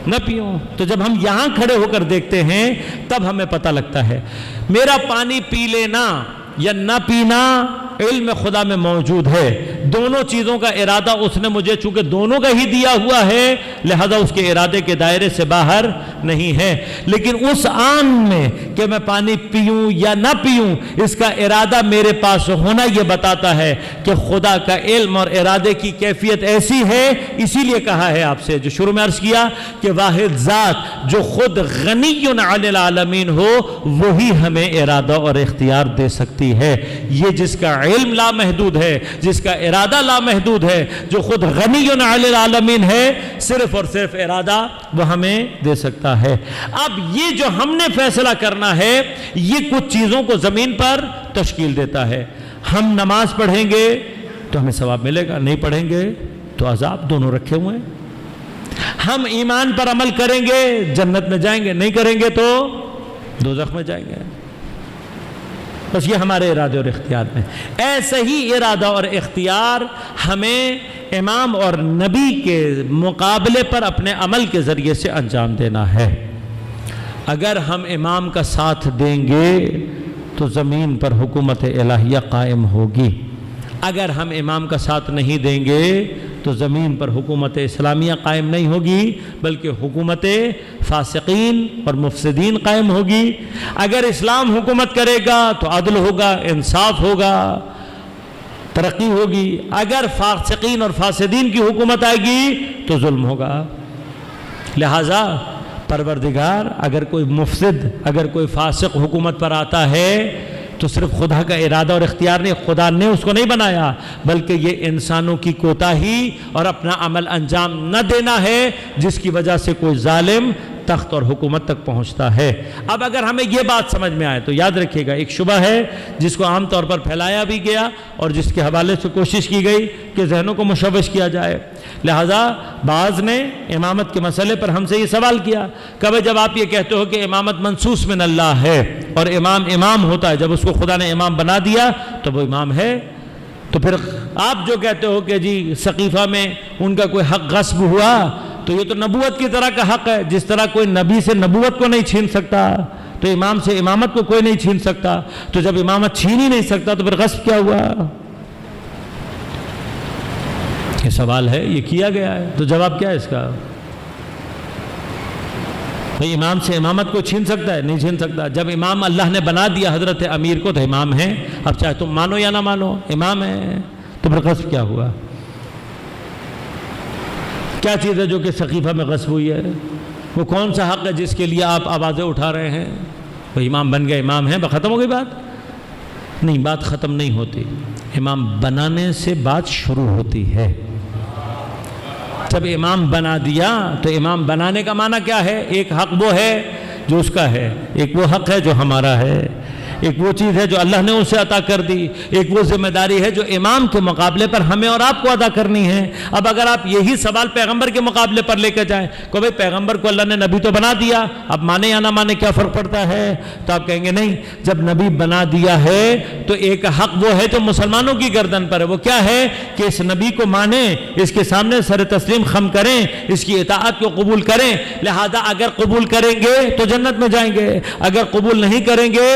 نہ پیوں. تو جب ہم یہاں کھڑے ہو کر دیکھتے ہیں تب ہمیں پتہ لگتا ہے میرا پانی پی لینا یا نہ پینا علم خدا میں موجود ہے، دونوں چیزوں کا ارادہ اس نے مجھے چونکہ دونوں کا ہی دیا ہوا ہے، لہذا اس کے ارادے کے دائرے سے باہر نہیں ہے۔ لیکن اس آن میں کہ میں پانی پیوں یا نہ پیوں، اس کا ارادہ میرے پاس ہونا یہ بتاتا ہے کہ خدا کا علم اور ارادے کی کیفیت ایسی ہے۔ اسی لیے کہا ہے آپ سے جو شروع میں عرض کیا کہ واحد ذات جو خود غنی عن العالمین ہو وہی ہمیں ارادہ اور اختیار دے سکتی ہے۔ یہ جس کا علم لامحدود ہے، جس کا ارادہ لامحدود ہے، جو خود غنی عن العالمین ہے، صرف اور صرف ارادہ وہ ہمیں دے سکتا ہے۔ اب یہ جو ہم نے فیصلہ کرنا ہے یہ کچھ چیزوں کو زمین پر تشکیل دیتا ہے۔ ہم نماز پڑھیں گے تو ہمیں ثواب ملے گا، نہیں پڑھیں گے تو عذاب، دونوں رکھے ہوئے ہیں۔ ہم ایمان پر عمل کریں گے جنت میں جائیں گے، نہیں کریں گے تو دوزخ میں جائیں گے۔ بس یہ ہمارے ارادے اور اختیار میں۔ ایسا ہی ارادہ اور اختیار ہمیں امام اور نبی کے مقابلے پر اپنے عمل کے ذریعے سے انجام دینا ہے۔ اگر ہم امام کا ساتھ دیں گے تو زمین پر حکومت الہیہ قائم ہوگی، اگر ہم امام کا ساتھ نہیں دیں گے تو زمین پر حکومت اسلامیہ قائم نہیں ہوگی بلکہ حکومت فاسقین اور مفسدین قائم ہوگی۔ اگر اسلام حکومت کرے گا تو عدل ہوگا، انصاف ہوگا، ترقی ہوگی۔ اگر فاسقین اور فاسدین کی حکومت آئے گی تو ظلم ہوگا۔ لہذا پروردگار اگر کوئی مفسد، اگر کوئی فاسق حکومت پر آتا ہے تو صرف خدا کا ارادہ اور اختیار نہیں، خدا نے اس کو نہیں بنایا بلکہ یہ انسانوں کی کوتاہی اور اپنا عمل انجام نہ دینا ہے جس کی وجہ سے کوئی ظالم تخت اور حکومت تک پہنچتا ہے۔ اب اگر ہمیں یہ بات سمجھ میں آئے تو یاد رکھیے گا، ایک شبہ ہے جس کو عام طور پر پھیلایا بھی گیا اور جس کے حوالے سے کوشش کی گئی کہ ذہنوں کو مشوش کیا جائے۔ لہذا بعض نے امامت کے مسئلے پر ہم سے یہ سوال کیا کہ جب آپ یہ کہتے ہو کہ امامت منصوص من اللہ ہے اور امام امام ہوتا ہے، جب اس کو خدا نے امام بنا دیا تو وہ امام ہے، تو پھر آپ جو کہتے ہو کہ جی سقیفہ میں ان کا کوئی حق غصب ہوا تو یہ تو نبوت کی طرح کا حق ہے، جس طرح کوئی نبی سے نبوت کو نہیں چھین سکتا تو امام سے امامت کو کوئی نہیں چھین سکتا، تو جب امامت چھین ہی نہیں سکتا تو پھر غصب کیا ہوا؟ یہ سوال ہے، یہ کیا گیا ہے، تو جواب کیا ہے اس کا؟ بھئی امام سے امامت کو چھین سکتا ہے؟ نہیں چھین سکتا۔ جب امام اللہ نے بنا دیا حضرت امیر کو تو امام ہے، اب چاہے تم مانو یا نہ مانو امام ہے، تو پھر غصب کیا ہوا؟ کیا چیز ہے جو کہ سقیفہ میں غصب ہوئی ہے؟ وہ کون سا حق ہے جس کے لیے آپ آوازیں اٹھا رہے ہیں؟ وہ امام بن گئے، امام ہے، ختم ہو گئی بات؟ نہیں، بات ختم نہیں ہوتی، امام بنانے سے بات شروع ہوتی ہے۔ جب امام بنا دیا تو امام بنانے کا معنی کیا ہے؟ ایک حق وہ ہے جو اس کا ہے، ایک وہ حق ہے جو ہمارا ہے، ایک وہ چیز ہے جو اللہ نے اسے عطا کر دی، ایک وہ ذمہ داری ہے جو امام کے مقابلے پر ہمیں اور آپ کو ادا کرنی ہے۔ اب اگر آپ یہی سوال پیغمبر کے مقابلے پر لے کے جائیں کہ بھئی پیغمبر کو اللہ نے نبی تو بنا دیا، اب مانے یا نہ مانے کیا فرق پڑتا ہے؟ تو آپ کہیں گے نہیں، جب نبی بنا دیا ہے تو ایک حق وہ ہے جو مسلمانوں کی گردن پر ہے، وہ کیا ہے کہ اس نبی کو مانیں، اس کے سامنے سر تسلیم خم کریں، اس کی اطاعت کو قبول کریں۔ لہذا اگر قبول کریں گے تو جنت میں جائیں گے، اگر قبول نہیں کریں گے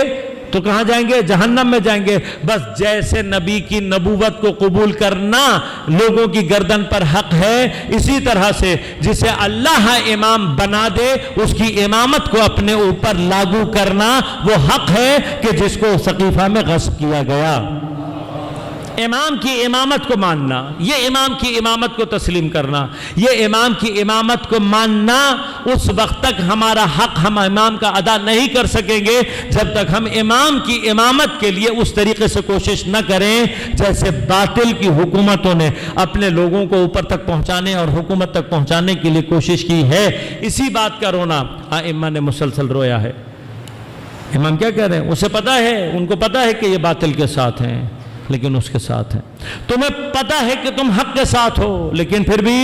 تو کہاں جائیں گے؟ جہنم میں جائیں گے۔ بس جیسے نبی کی نبوت کو قبول کرنا لوگوں کی گردن پر حق ہے، اسی طرح سے جسے اللہ امام بنا دے اس کی امامت کو اپنے اوپر لاگو کرنا وہ حق ہے کہ جس کو سقیفہ میں غصب کیا گیا۔ امام کی امامت کو ماننا، یہ امام کی امامت کو تسلیم کرنا، یہ امام کی امامت کو ماننا، اس وقت تک ہمارا حق ہم امام کا ادا نہیں کر سکیں گے جب تک ہم امام کی امامت کے لیے اس طریقے سے کوشش نہ کریں جیسے باطل کی حکومتوں نے اپنے لوگوں کو اوپر تک پہنچانے اور حکومت تک پہنچانے کے لیے کوشش کی ہے۔ اسی بات کا رونا ائمہ نے مسلسل رویا ہے۔ امام کیا کہہ رہے ہیں؟ اسے پتا ہے، ان کو پتا ہے کہ یہ باطل کے ساتھ ہیں لیکن اس کے ساتھ ہیں، تمہیں پتا ہے کہ تم حق کے ساتھ ہو لیکن پھر بھی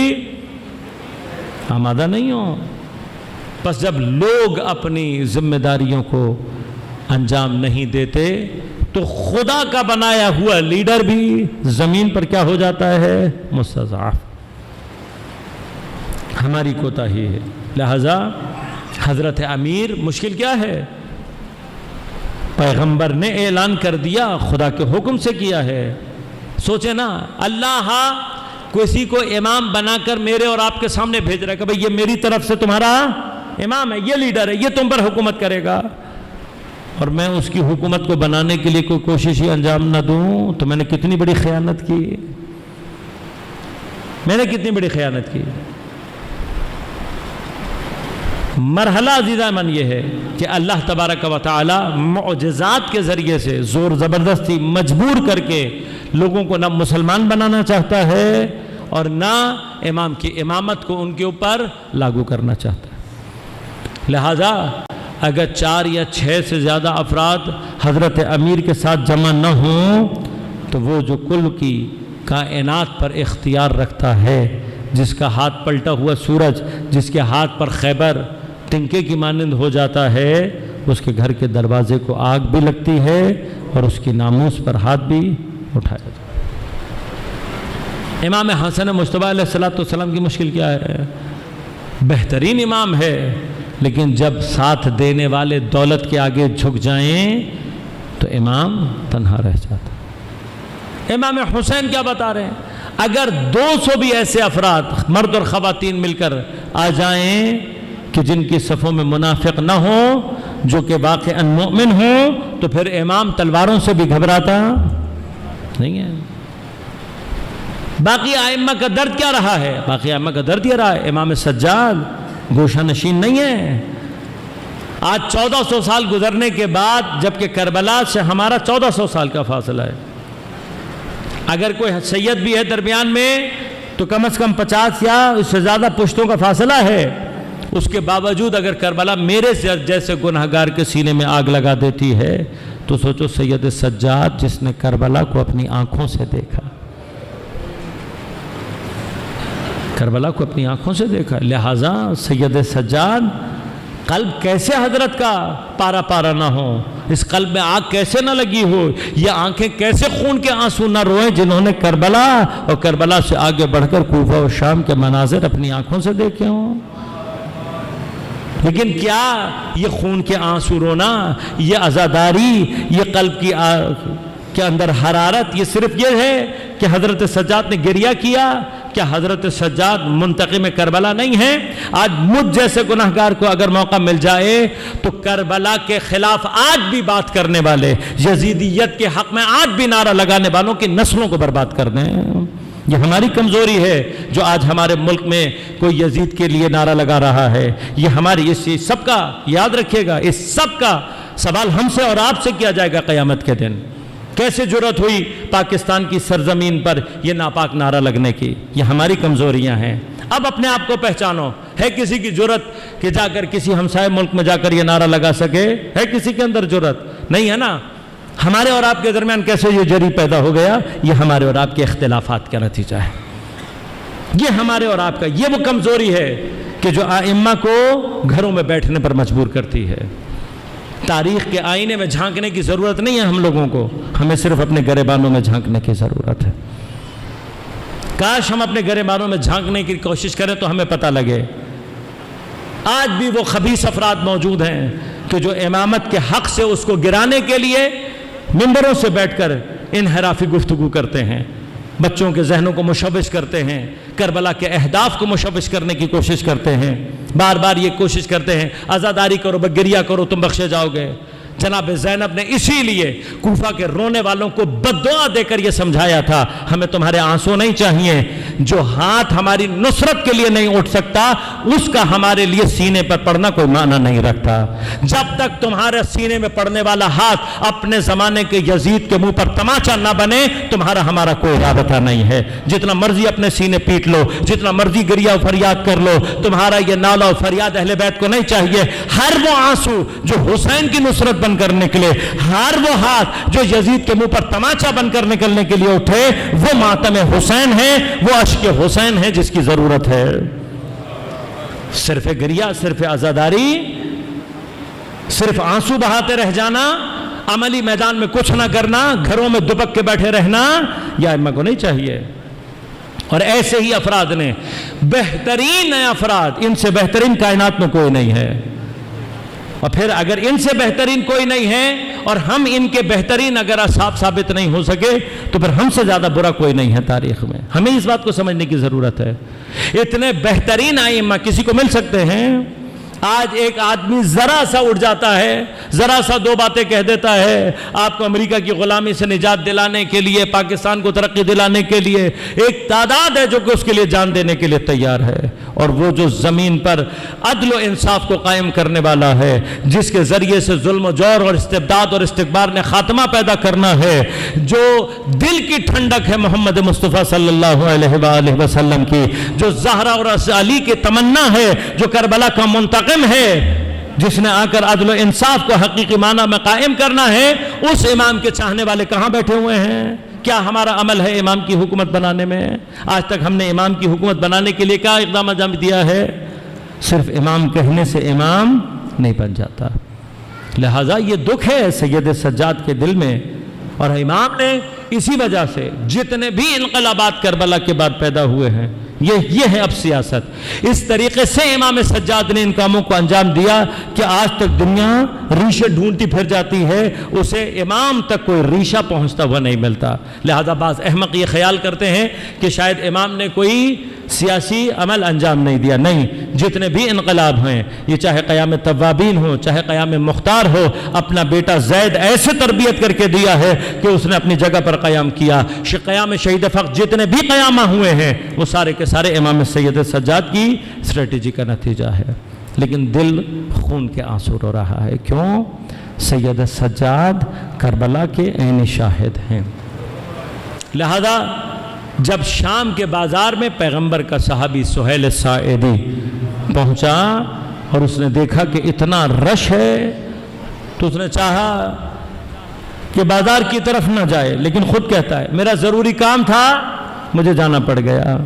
آمادہ نہیں ہو۔ بس جب لوگ اپنی ذمہ داریوں کو انجام نہیں دیتے تو خدا کا بنایا ہوا لیڈر بھی زمین پر کیا ہو جاتا ہے؟ مستضعف۔ ہماری کوتاہی ہے۔ لہذا حضرت امیر مشکل کیا ہے؟ پیغمبر نے اعلان کر دیا، خدا کے حکم سے کیا ہے۔ سوچے نا، اللہ کسی کو امام بنا کر میرے اور آپ کے سامنے بھیج رہا ہے کہ بھئی یہ میری طرف سے تمہارا امام ہے، یہ لیڈر ہے، یہ تم پر حکومت کرے گا، اور میں اس کی حکومت کو بنانے کے لیے کوئی کوشش ہی انجام نہ دوں، تو میں نے کتنی بڑی خیانت کی، میں نے کتنی بڑی خیانت کی۔ مرحلہ عزیزہ من یہ ہے کہ اللہ تبارک و تعالی معجزات کے ذریعے سے زور زبردستی مجبور کر کے لوگوں کو نہ مسلمان بنانا چاہتا ہے اور نہ امام کی امامت کو ان کے اوپر لاگو کرنا چاہتا ہے۔ لہذا اگر 4 یا 6 سے زیادہ افراد حضرت امیر کے ساتھ جمع نہ ہوں تو وہ جو کل کی کائنات پر اختیار رکھتا ہے، جس کا ہاتھ پلٹا ہوا سورج، جس کے ہاتھ پر خیبر تنکے کی مانند ہو جاتا ہے، اس کے گھر کے دروازے کو آگ بھی لگتی ہے اور اس کی ناموس پر ہاتھ بھی اٹھایا جاتا ہے۔ امام حسن مجتبیٰ علیہ السلام کی مشکل کیا ہے؟ بہترین امام ہے، لیکن جب ساتھ دینے والے دولت کے آگے جھک جائیں تو امام تنہا رہ جاتا ہے۔ امام حسین کیا بتا رہے ہیں؟ اگر 200 بھی ایسے افراد مرد اور خواتین مل کر آ جائیں کہ جن کی صفوں میں منافق نہ ہوں، جو کہ واقعاً مؤمن ہوں، تو پھر امام تلواروں سے بھی گھبراتا نہیں ہے۔ باقی ائمہ کا درد کیا رہا ہے؟ باقی ائمہ کا درد یہ رہا ہے، امام سجاد گوشہ نشین نہیں ہے۔ آج 1400 سال گزرنے کے بعد، جبکہ کربلا سے ہمارا 1400 سال کا فاصلہ ہے، اگر کوئی سید بھی ہے درمیان میں تو کم از کم 50 یا اس سے زیادہ پشتوں کا فاصلہ ہے۔ اس کے باوجود اگر کربلا میرے جیسے گناہگار کے سینے میں آگ لگا دیتی ہے تو سوچو سید سجاد جس نے کربلا کو اپنی آنکھوں سے دیکھا، کربلا کو اپنی آنکھوں سے دیکھا، لہٰذا سید سجاد قلب کیسے حضرت کا پارا پارا نہ ہو، اس قلب میں آگ کیسے نہ لگی ہو، یہ آنکھیں کیسے خون کے آنسو نہ روئیں جنہوں نے کربلا اور کربلا سے آگے بڑھ کر کوفہ و شام کے مناظر اپنی آنکھوں سے دیکھے ہوں۔ لیکن کیا یہ خون کے آنسو رونا، یہ عزاداری، یہ قلب کی کے اندر حرارت، یہ صرف یہ ہے کہ حضرت سجاد نے گریہ کیا؟ کیا حضرت سجاد منتقم کربلا نہیں ہے؟ آج مجھ جیسے گناہگار کو اگر موقع مل جائے تو کربلا کے خلاف آج بھی بات کرنے والے، یزیدیت کے حق میں آج بھی نعرہ لگانے والوں کی نسلوں کو برباد کر دیں۔ یہ ہماری کمزوری ہے جو آج ہمارے ملک میں کوئی یزید کے لیے نعرہ لگا رہا ہے۔ یہ ہماری، اس سب کا یاد رکھیے گا، اس سب کا سوال ہم سے اور آپ سے کیا جائے گا قیامت کے دن۔ کیسے جرأت ہوئی پاکستان کی سرزمین پر یہ ناپاک نعرہ لگنے کی؟ یہ ہماری کمزوریاں ہیں۔ اب اپنے آپ کو پہچانو۔ ہے کسی کی جرأت کہ جا کر کسی ہمسائے ملک میں جا کر یہ نعرہ لگا سکے؟ ہے کسی کے اندر جرأت؟ نہیں ہے نا۔ ہمارے اور آپ کے درمیان کیسے یہ جری پیدا ہو گیا؟ یہ ہمارے اور آپ کے اختلافات کا نتیجہ ہے۔ یہ ہمارے اور آپ کا، یہ وہ کمزوری ہے کہ جو ائمہ کو گھروں میں بیٹھنے پر مجبور کرتی ہے۔ تاریخ کے آئینے میں جھانکنے کی ضرورت نہیں ہے ہم لوگوں کو، ہمیں صرف اپنے گریبانوں میں جھانکنے کی ضرورت ہے۔ کاش ہم اپنے گریبانوں میں جھانکنے کی کوشش کریں تو ہمیں پتہ لگے آج بھی وہ خبیث افراد موجود ہیں کہ جو امامت کے حق سے اس کو گرانے کے لیے منبروں سے بیٹھ کر انحرافی گفتگو کرتے ہیں، بچوں کے ذہنوں کو مشوش کرتے ہیں، کربلا کے اہداف کو مشوش کرنے کی کوشش کرتے ہیں، بار بار یہ کوشش کرتے ہیں عزاداری کرو، گریہ کرو، تم بخشے جاؤ گے۔ جناب زینب نے اسی لیے کوفہ کے رونے والوں کو بددعا دے کر یہ سمجھایا تھا، ہمیں تمہارے آنسو نہیں چاہیے، جو ہاتھ ہماری نصرت کے لیے نہیں اٹھ سکتا اس کا ہمارے لیے سینے پر پڑنا کوئی معنی نہیں رکھتا۔ جب تک تمہارے سینے میں پڑنے والا ہاتھ اپنے زمانے کے یزید کے منہ پر تماچا نہ بنے، تمہارا ہمارا کوئی رابطہ نہیں ہے۔ جتنا مرضی اپنے سینے پیٹ لو، جتنا مرضی گریہ و فریاد کر لو، تمہارا یہ نالہ و فریاد اہل بیت کو نہیں چاہیے۔ ہر وہ آنسو جو حسین کی نصرت بن کر نکلے، ہر وہ ہاتھ جو یزید کے منہ پر تماچا بن کر نکلنے کے لیے اٹھے، وہ ماتم حسین ہے، وہ عشق حسین ہے جس کی ضرورت ہے۔ صرف گریہ، صرف عزاداری، صرف آنسو بہاتے رہ جانا، عملی میدان میں کچھ نہ کرنا، گھروں میں دبک کے بیٹھے رہنا، یہ ائمہ کو نہیں چاہیے۔ اور ایسے ہی افراد نے، بہترین افراد، ان سے بہترین کائنات میں کوئی نہیں ہے۔ اور پھر اگر ان سے بہترین کوئی نہیں ہے اور ہم ان کے بہترین اگر اصحاب ثابت نہیں ہو سکے تو پھر ہم سے زیادہ برا کوئی نہیں ہے تاریخ میں. ہمیں اس بات کو سمجھنے کی ضرورت ہے. اتنے بہترین ائمہ کسی کو مل سکتے ہیں؟ آج ایک آدمی ذرا سا اٹھ جاتا ہے, ذرا سا دو باتیں کہہ دیتا ہے, آپ کو امریکہ کی غلامی سے نجات دلانے کے لیے, پاکستان کو ترقی دلانے کے لیے ایک تعداد ہے جو کہ اس کے لیے جان دینے کے لیے تیار ہے. اور وہ جو زمین پر عدل و انصاف کو قائم کرنے والا ہے, جس کے ذریعے سے ظلم و جور اور استبداد اور استکبار نے خاتمہ پیدا کرنا ہے, جو دل کی ٹھنڈک ہے محمد مصطفیٰ صلی اللہ علیہ وآلہ وسلم کی, جو زہرا اور علی کی تمنا ہے, جو کربلا کا منتقم ہے, جس نے آ کر عدل و انصاف کو حقیقی معنی میں قائم کرنا ہے, اس امام کے چاہنے والے کہاں بیٹھے ہوئے ہیں؟ کیا ہمارا عمل ہے امام کی حکومت بنانے میں؟ آج تک ہم نے امام کی حکومت بنانے کے لیے کیا اقدام انجام دیا ہے؟ صرف امام کہنے سے امام نہیں بن جاتا. لہٰذا یہ دکھ ہے سید سجاد کے دل میں, اور امام نے اسی وجہ سے جتنے بھی انقلابات کربلا کے بعد پیدا ہوئے ہیں, یہ ہے اب سیاست. اس طریقے سے امام سجاد نے ان کاموں کو انجام دیا کہ آج تک دنیا ریشے ڈھونڈتی پھر جاتی ہے, اسے امام تک کوئی ریشہ پہنچتا ہوا نہیں ملتا. لہذا بعض احمق یہ خیال کرتے ہیں کہ شاید امام نے کوئی سیاسی عمل انجام نہیں دیا. نہیں, جتنے بھی انقلاب ہیں, یہ چاہے قیام توابین ہو, چاہے قیام مختار ہو, اپنا بیٹا زید ایسے تربیت کر کے دیا ہے کہ اس نے اپنی جگہ پر قیام کیا. قیام شہید فخر, جتنے بھی قیامہ ہوئے ہیں وہ سارے کے سارے امام سید سجاد کی اسٹریٹجی کا نتیجہ ہے. لیکن دل خون کے آنسو رو رہا ہے. کیوں؟ سید سجاد کربلا کے عین شاہد ہیں. لہذا جب شام کے بازار میں پیغمبر کا صحابی سہیل ساعدی پہنچا اور اس نے دیکھا کہ اتنا رش ہے, تو اس نے چاہا کہ بازار کی طرف نہ جائے, لیکن خود کہتا ہے میرا ضروری کام تھا, مجھے جانا پڑ گیا.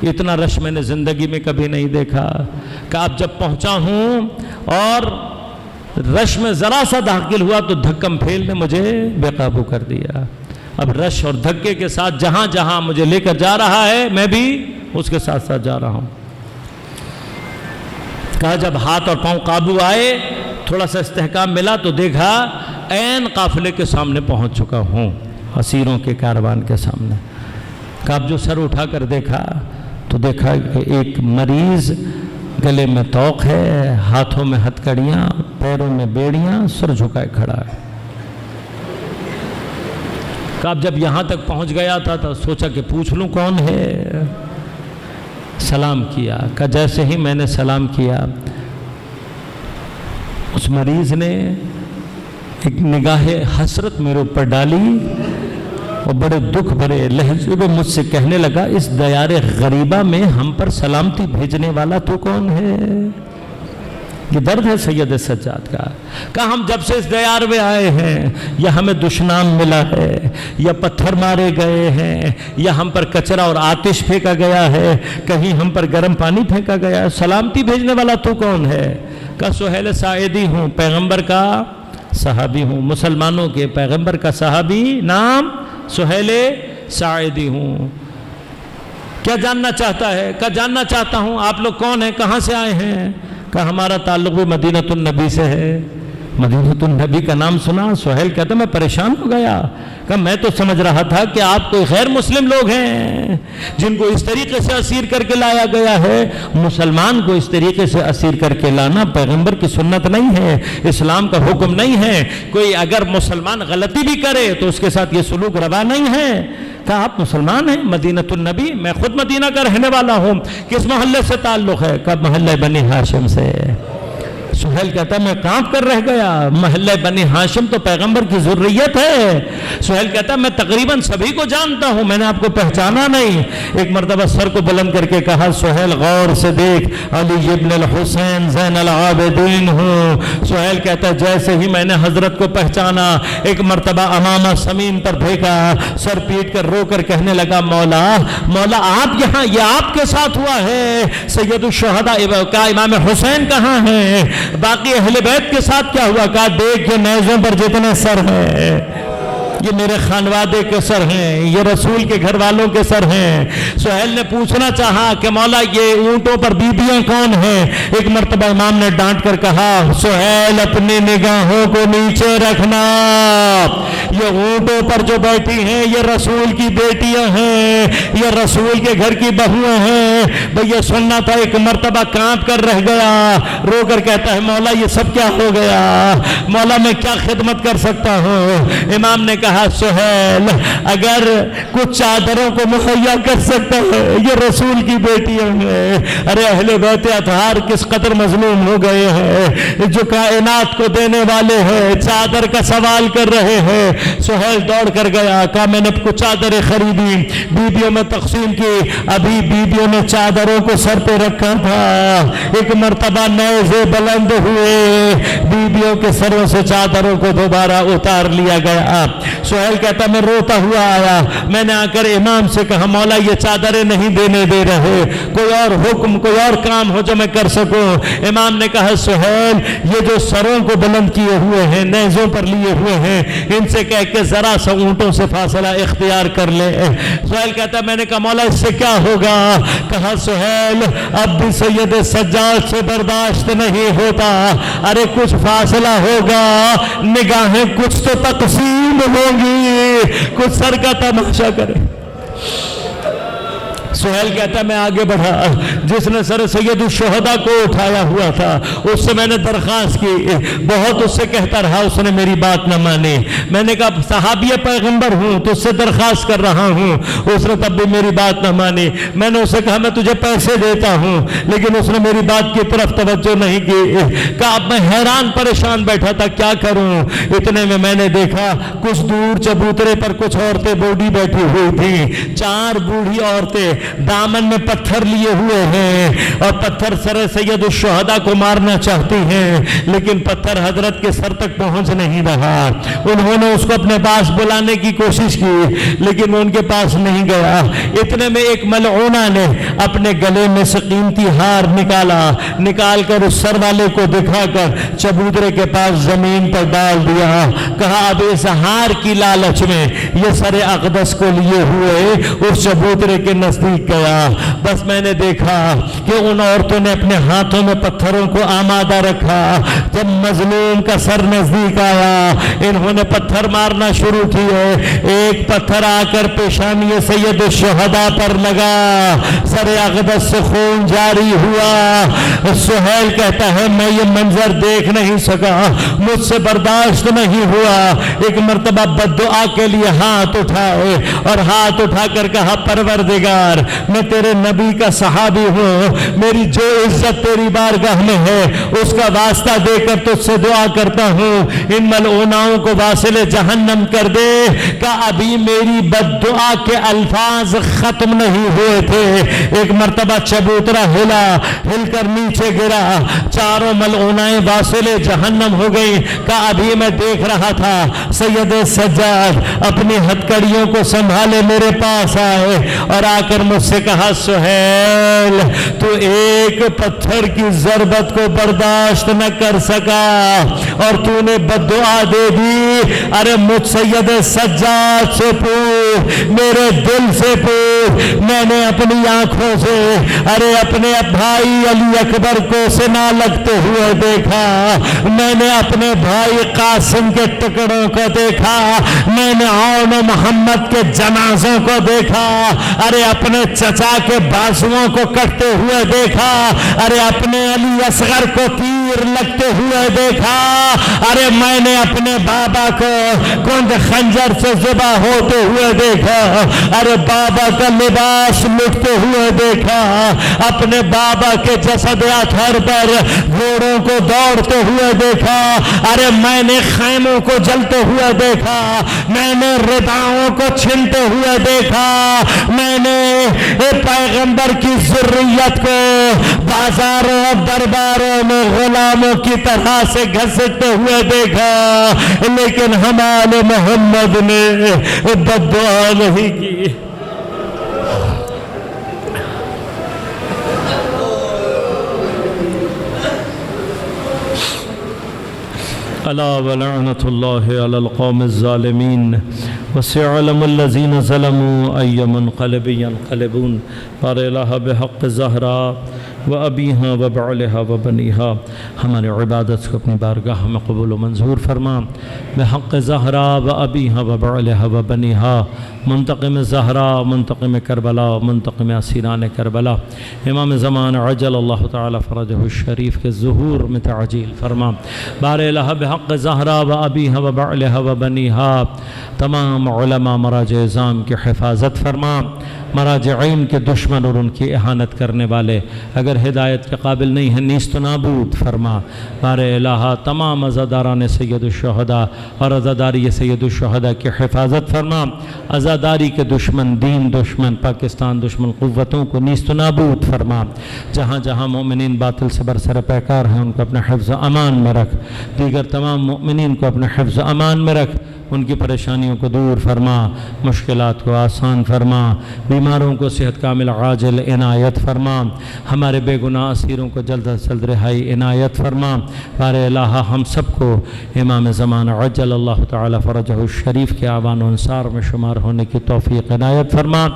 اتنا رش میں نے زندگی میں کبھی نہیں دیکھا. کہ اب جب پہنچا ہوں اور رش میں ذرا سا داخل ہوا تو دھکم پھیل نے مجھے بے قابو کر دیا. اب رش اور دھکے کے ساتھ جہاں جہاں مجھے لے کر جا رہا ہے میں بھی اس کے ساتھ ساتھ جا رہا ہوں. کہا جب ہاتھ اور پاؤں قابو آئے, تھوڑا سا استحکام ملا, تو دیکھا عین قافلے کے سامنے پہنچ چکا ہوں, اسیروں کے کاروان کے سامنے. کہا اب جو سر اٹھا کر دیکھا تو دیکھا کہ ایک مریض گلے میں توق ہے, ہاتھوں میں ہتھکڑیاں, پیروں میں بیڑیاں, سر جھکائے کھڑا ہے. کہ اب جب یہاں تک پہنچ گیا تھا تو سوچا کہ پوچھ لوں کون ہے. سلام کیا. کہ جیسے ہی میں نے سلام کیا, اس مریض نے ایک نگاہ حسرت میرے اوپر ڈالی اور بڑے دکھ بھرے لہجے میں مجھ سے کہنے لگا, اس دیار غریبہ میں ہم پر سلامتی بھیجنے والا تو کون ہے؟ یہ درد ہے سید سجاد کا. کہا ہم جب سے اس دیار میں آئے ہیں, یا ہمیں دشنام ملا ہے, یا پتھر مارے گئے ہیں, یا ہم پر کچرا اور آتش پھینکا گیا ہے, کہیں ہم پر گرم پانی پھینکا گیا ہے, سلامتی بھیجنے والا تو کون ہے؟ کہا سہیل ساعدی ہوں, پیغمبر کا صحابی ہوں, مسلمانوں کے پیغمبر کا صحابی, نام سہیل ساعدی ہوں. کیا جاننا چاہتا ہے؟ کہا جاننا چاہتا ہوں آپ لوگ کون ہیں, کہاں سے آئے ہیں؟ کہا ہمارا تعلق بھی مدینۃ النبی سے ہے. مدینۃ النبی کا نام سنا, سہیل کہتا میں پریشان ہو گیا. کہ میں تو سمجھ رہا تھا کہ آپ کوئی غیر مسلم لوگ ہیں جن کو اس طریقے سے اسیر کر کے لایا گیا ہے. مسلمان کو اس طریقے سے اسیر کر کے لانا پیغمبر کی سنت نہیں ہے, اسلام کا حکم نہیں ہے. کوئی اگر مسلمان غلطی بھی کرے تو اس کے ساتھ یہ سلوک روا نہیں ہے. کہا آپ مسلمان ہیں, مدینۃ النبی, میں خود مدینہ کا رہنے والا ہوں. کس محلے سے تعلق ہے؟ کہا محلہ بنی ہاشم سے. سہیل کہتا میں کانپ کر رہ گیا, محلہ بنی ہاشم تو پیغمبر کی ذریت ہے. سہیل کہتا میں تقریباً سبھی کو جانتا ہوں, میں نے آپ کو پہچانا نہیں. ایک مرتبہ سر کو بلند کر کے کہا سہیل غور سے دیکھ, علی ابن الحسین زین العابدین ہوں. سہیل کہتا جیسے ہی میں نے حضرت کو پہچانا, ایک مرتبہ امامہ زمین پر پھینکا, سر پیٹ کر رو کر کہنے لگا مولا مولا آپ یہاں, یہ آپ کے ساتھ ہوا ہے. سید الشہداء کا امام حسین کہاں ہیں؟ باقی اہل بیت کے ساتھ کیا ہوا؟ کہا دیکھ کے نیزوں پر جتنے سر ہیں. یہ میرے خانوادے کے سر ہیں، یہ رسول کے گھر والوں کے سر ہیں۔ سہیل نے پوچھنا چاہا کہ مولا یہ اونٹوں پر بیبیاں کون ہیں؟ ایک مرتبہ امام نے ڈانٹ کر کہا سہیل اپنی نگاہوں کو نیچے رکھنا، یہ اونٹوں پر جو بیٹھی ہیں یہ رسول کی بیٹیاں ہیں، یہ رسول کے گھر کی بہویں ہیں۔ بھئی یہ سننا تھا، ایک مرتبہ کانپ کر رہ گیا، رو کر کہتا ہے مولا یہ سب کیا ہو گیا، مولا میں کیا خدمت کر سکتا ہوں؟ امام نے کہا سہیل اگر کچھ چادروں کو مہیا کر سکتا ہے یہ رسول کی بیٹیاں ہیں۔ ارے اہل بیت اطہار کس قدر مظلوم ہو گئے ہیں، جو کائنات کو دینے والے ہیں چادر کا سوال کر رہے ہیں۔ سہیل دوڑ کر گیا، کہا میں نے کچھ چادریں خریدی، بیبیوں میں تقسیم کی، ابھی بیبیوں نے چادروں کو سر پہ رکھا تھا، ایک مرتبہ نیزے بلند ہوئے، بیبیوں کے سروں سے چادروں کو دوبارہ اتار لیا گیا۔ سہیل کہتا میں روتا ہوا آیا، میں نے آ کر امام سے کہا مولا یہ چادریں نہیں دینے دے رہے، کوئی اور حکم کوئی اور کام ہو جو میں کر سکوں۔ امام نے کہا سہیل یہ جو سروں کو بلند کیے ہوئے ہیں نیزوں پر لیے ہوئے ہیں ان سے کہہ کے ذرا سا اونٹوں سے فاصلہ اختیار کر لے۔ سہیل کہتا میں نے کہا مولا اس سے کیا ہوگا؟ کہا سہیل اب بھی سید سجاد سے برداشت نہیں ہوتا، ارے کچھ فاصلہ ہوگا، نگاہیں کچھ تو تقسیم ہوں گی، کچھ سر کا تماشا کرے۔ سہیل کہتا ہے میں آگے بڑھا، جس نے سر سید الشہداء کو اٹھایا ہوا تھا اس سے میں نے درخواست کی، بہت اس سے کہتا رہا، اس نے میری بات نہ مانی۔ میں نے کہا صحابی پیغمبر ہوں تو اس سے درخواست کر رہا ہوں، اس نے تب بھی میری بات نہ مانی۔ میں نے اسے کہا میں تجھے پیسے دیتا ہوں، لیکن اس نے میری بات کی طرف توجہ نہیں کی۔ کہا اب میں حیران پریشان بیٹھا تھا کیا کروں، اتنے میں نے دیکھا کچھ دور چبوترے پر کچھ عورتیں بوڑھی بیٹھی ہوئی تھیں، 4 بوڑھی عورتیں دامن میں پتھر لیے ہوئے ہیں اور پتھر سر سید الشہداء کو مارنا چاہتی ہیں، لیکن پتھر حضرت کے سر تک پہنچ نہیں رہا۔ انہوں نے اس کو اپنے پاس بلانے کی کوشش کی لیکن ان کے پاس نہیں گیا۔ اتنے میں ایک ملعونہ نے اپنے گلے میں سے قیمتی ہار نکال کر اس سر والے کو دکھا کر چبوترے کے پاس زمین پر ڈال دیا۔ کہا اب اس ہار کی لالچ میں یہ سر اقدس کو لیے ہوئے اس چبوترے کے نزدیک گیا۔ بس میں نے دیکھا کہ ان عورتوں نے اپنے ہاتھوں میں پتھروں کو آمادہ رکھا، جب مظلوم کا سر نزدیک آیا انہوں نے پتھر مارنا شروع کیے، ایک پتھر آ کر پیشانی سید الشہداء پر لگا، سر اقدس سے خون جاری ہوا۔ سہیل کہتا ہے میں یہ منظر دیکھ نہیں سکا، مجھ سے برداشت نہیں ہوا، ایک مرتبہ بددعا کے لیے ہاتھ اٹھائے اور ہاتھ اٹھا کر کہا پروردگار میں تیرے نبی کا صحابی ہوں، میری جو عزت تیری بارگاہ میں ہے اس کا واسطہ دے کر تجھ سے دعا کرتا ہوں ان ملعوناؤں کو واصل جہنم کر دے۔ کہ ابھی میری بد دعا کے الفاظ ختم نہیں ہوئے تھے، ایک مرتبہ چبوترا ہل کر نیچے گرا، 4 ملعونائیں واصل جہنم ہو گئی۔ کہ ابھی میں دیکھ رہا تھا سید سجاد اپنی ہتھکڑیوں کو سنبھالے میرے پاس آئے اور آ کر مجھ سے کہا سہیل تو ایک پتھر کی ضربت کو برداشت نہ کر سکا اور تو نے بددعا دے دی، ارے مجھ سید سجاد سے پوچھ، میرے دل سے پوچھ، میں نے اپنی آنکھوں سے ارے اپنے بھائی علی اکبر کو سنا لگتے ہوئے دیکھا، میں نے اپنے بھائی قاسم کے ٹکڑوں کو دیکھا، میں نے عون محمد کے جنازوں کو دیکھا، ارے اپنے چچا کے بازوؤں کو کٹتے ہوئے دیکھا، ارے اپنے علی اصغر کو تیر لگتے ہوئے دیکھا، ارے میں نے اپنے بابا کو کند خنجر سے ذبح ہوتے ہوئے دیکھا، ارے بابا کا لباس لٹتے ہوئے دیکھا، اپنے بابا کے جسد اطہر پر گھوڑوں کو دوڑتے ہوئے دیکھا، ارے میں نے خیموں کو جلتے ہوئے دیکھا، میں نے رداؤں کو چھنتے ہوئے دیکھا، میں نے پیغمبر کی ذریت کو بازاروں اور درباروں میں غلاموں کی طرح سے گھسٹتے ہوئے دیکھا، لیکن ہمارے محمد نے بددعا نہیں کی۔ الا ولعنت اللہ علی القوم الظالمین۔ وسيعلم الذين ظلموا أي منقلب ينقلبون بار الہ بحق زہرا و ابیہا و بعلہا و بنیہا ہماری عبادت کو اپنی بارگاہ میں قبول و منظور فرما بحق زہرا و ابیہا و بعلہا و بنیہا منتقم زہرا منتقم کربلا منتقم اسیران کربلا امام زمان عجل اللہ تعالی فرجہ الشریف کے ظہور میں تعجیل فرما بار الہ بحق زہرا و ابیہا و بعلہا و بنیہا تمام علماء مراجع اعظام کی حفاظت فرما مراجعین کے دشمن اور ان کی اہانت کرنے والے اگر ہدایت کے قابل نہیں ہیں نیست و نابود فرما بار الہ تمام عزاداران سید الشہداء اور عزاداری سید الشہداء کی حفاظت فرما عزاداری کے دشمن دین دشمن پاکستان دشمن قوتوں کو نیست و نابود فرما جہاں جہاں مومنین باطل سے برسر پیکار ہیں ان کو اپنے حفظ و امان میں رکھ دیگر تمام مومنین کو اپنے حفظ و امان میں رکھ ان کی پریشانیوں کو دور فرما مشکلات کو آسان فرما بیماروں کو صحت کامل عاجل عنایت فرما ہمارے بے گناہ اسیروں کو جلد از جلد رہائی عنایت فرما بار الہ ہم سب کو امام زمان عجل اللہ تعالی فرجہ الشریف کے اعوان و انصار میں شمار ہونے کی توفیق عنایت فرما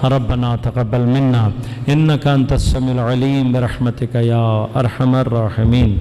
ربنا تقبل منا انک انت السمیع العلیم برحمتک یا ارحم الراحمین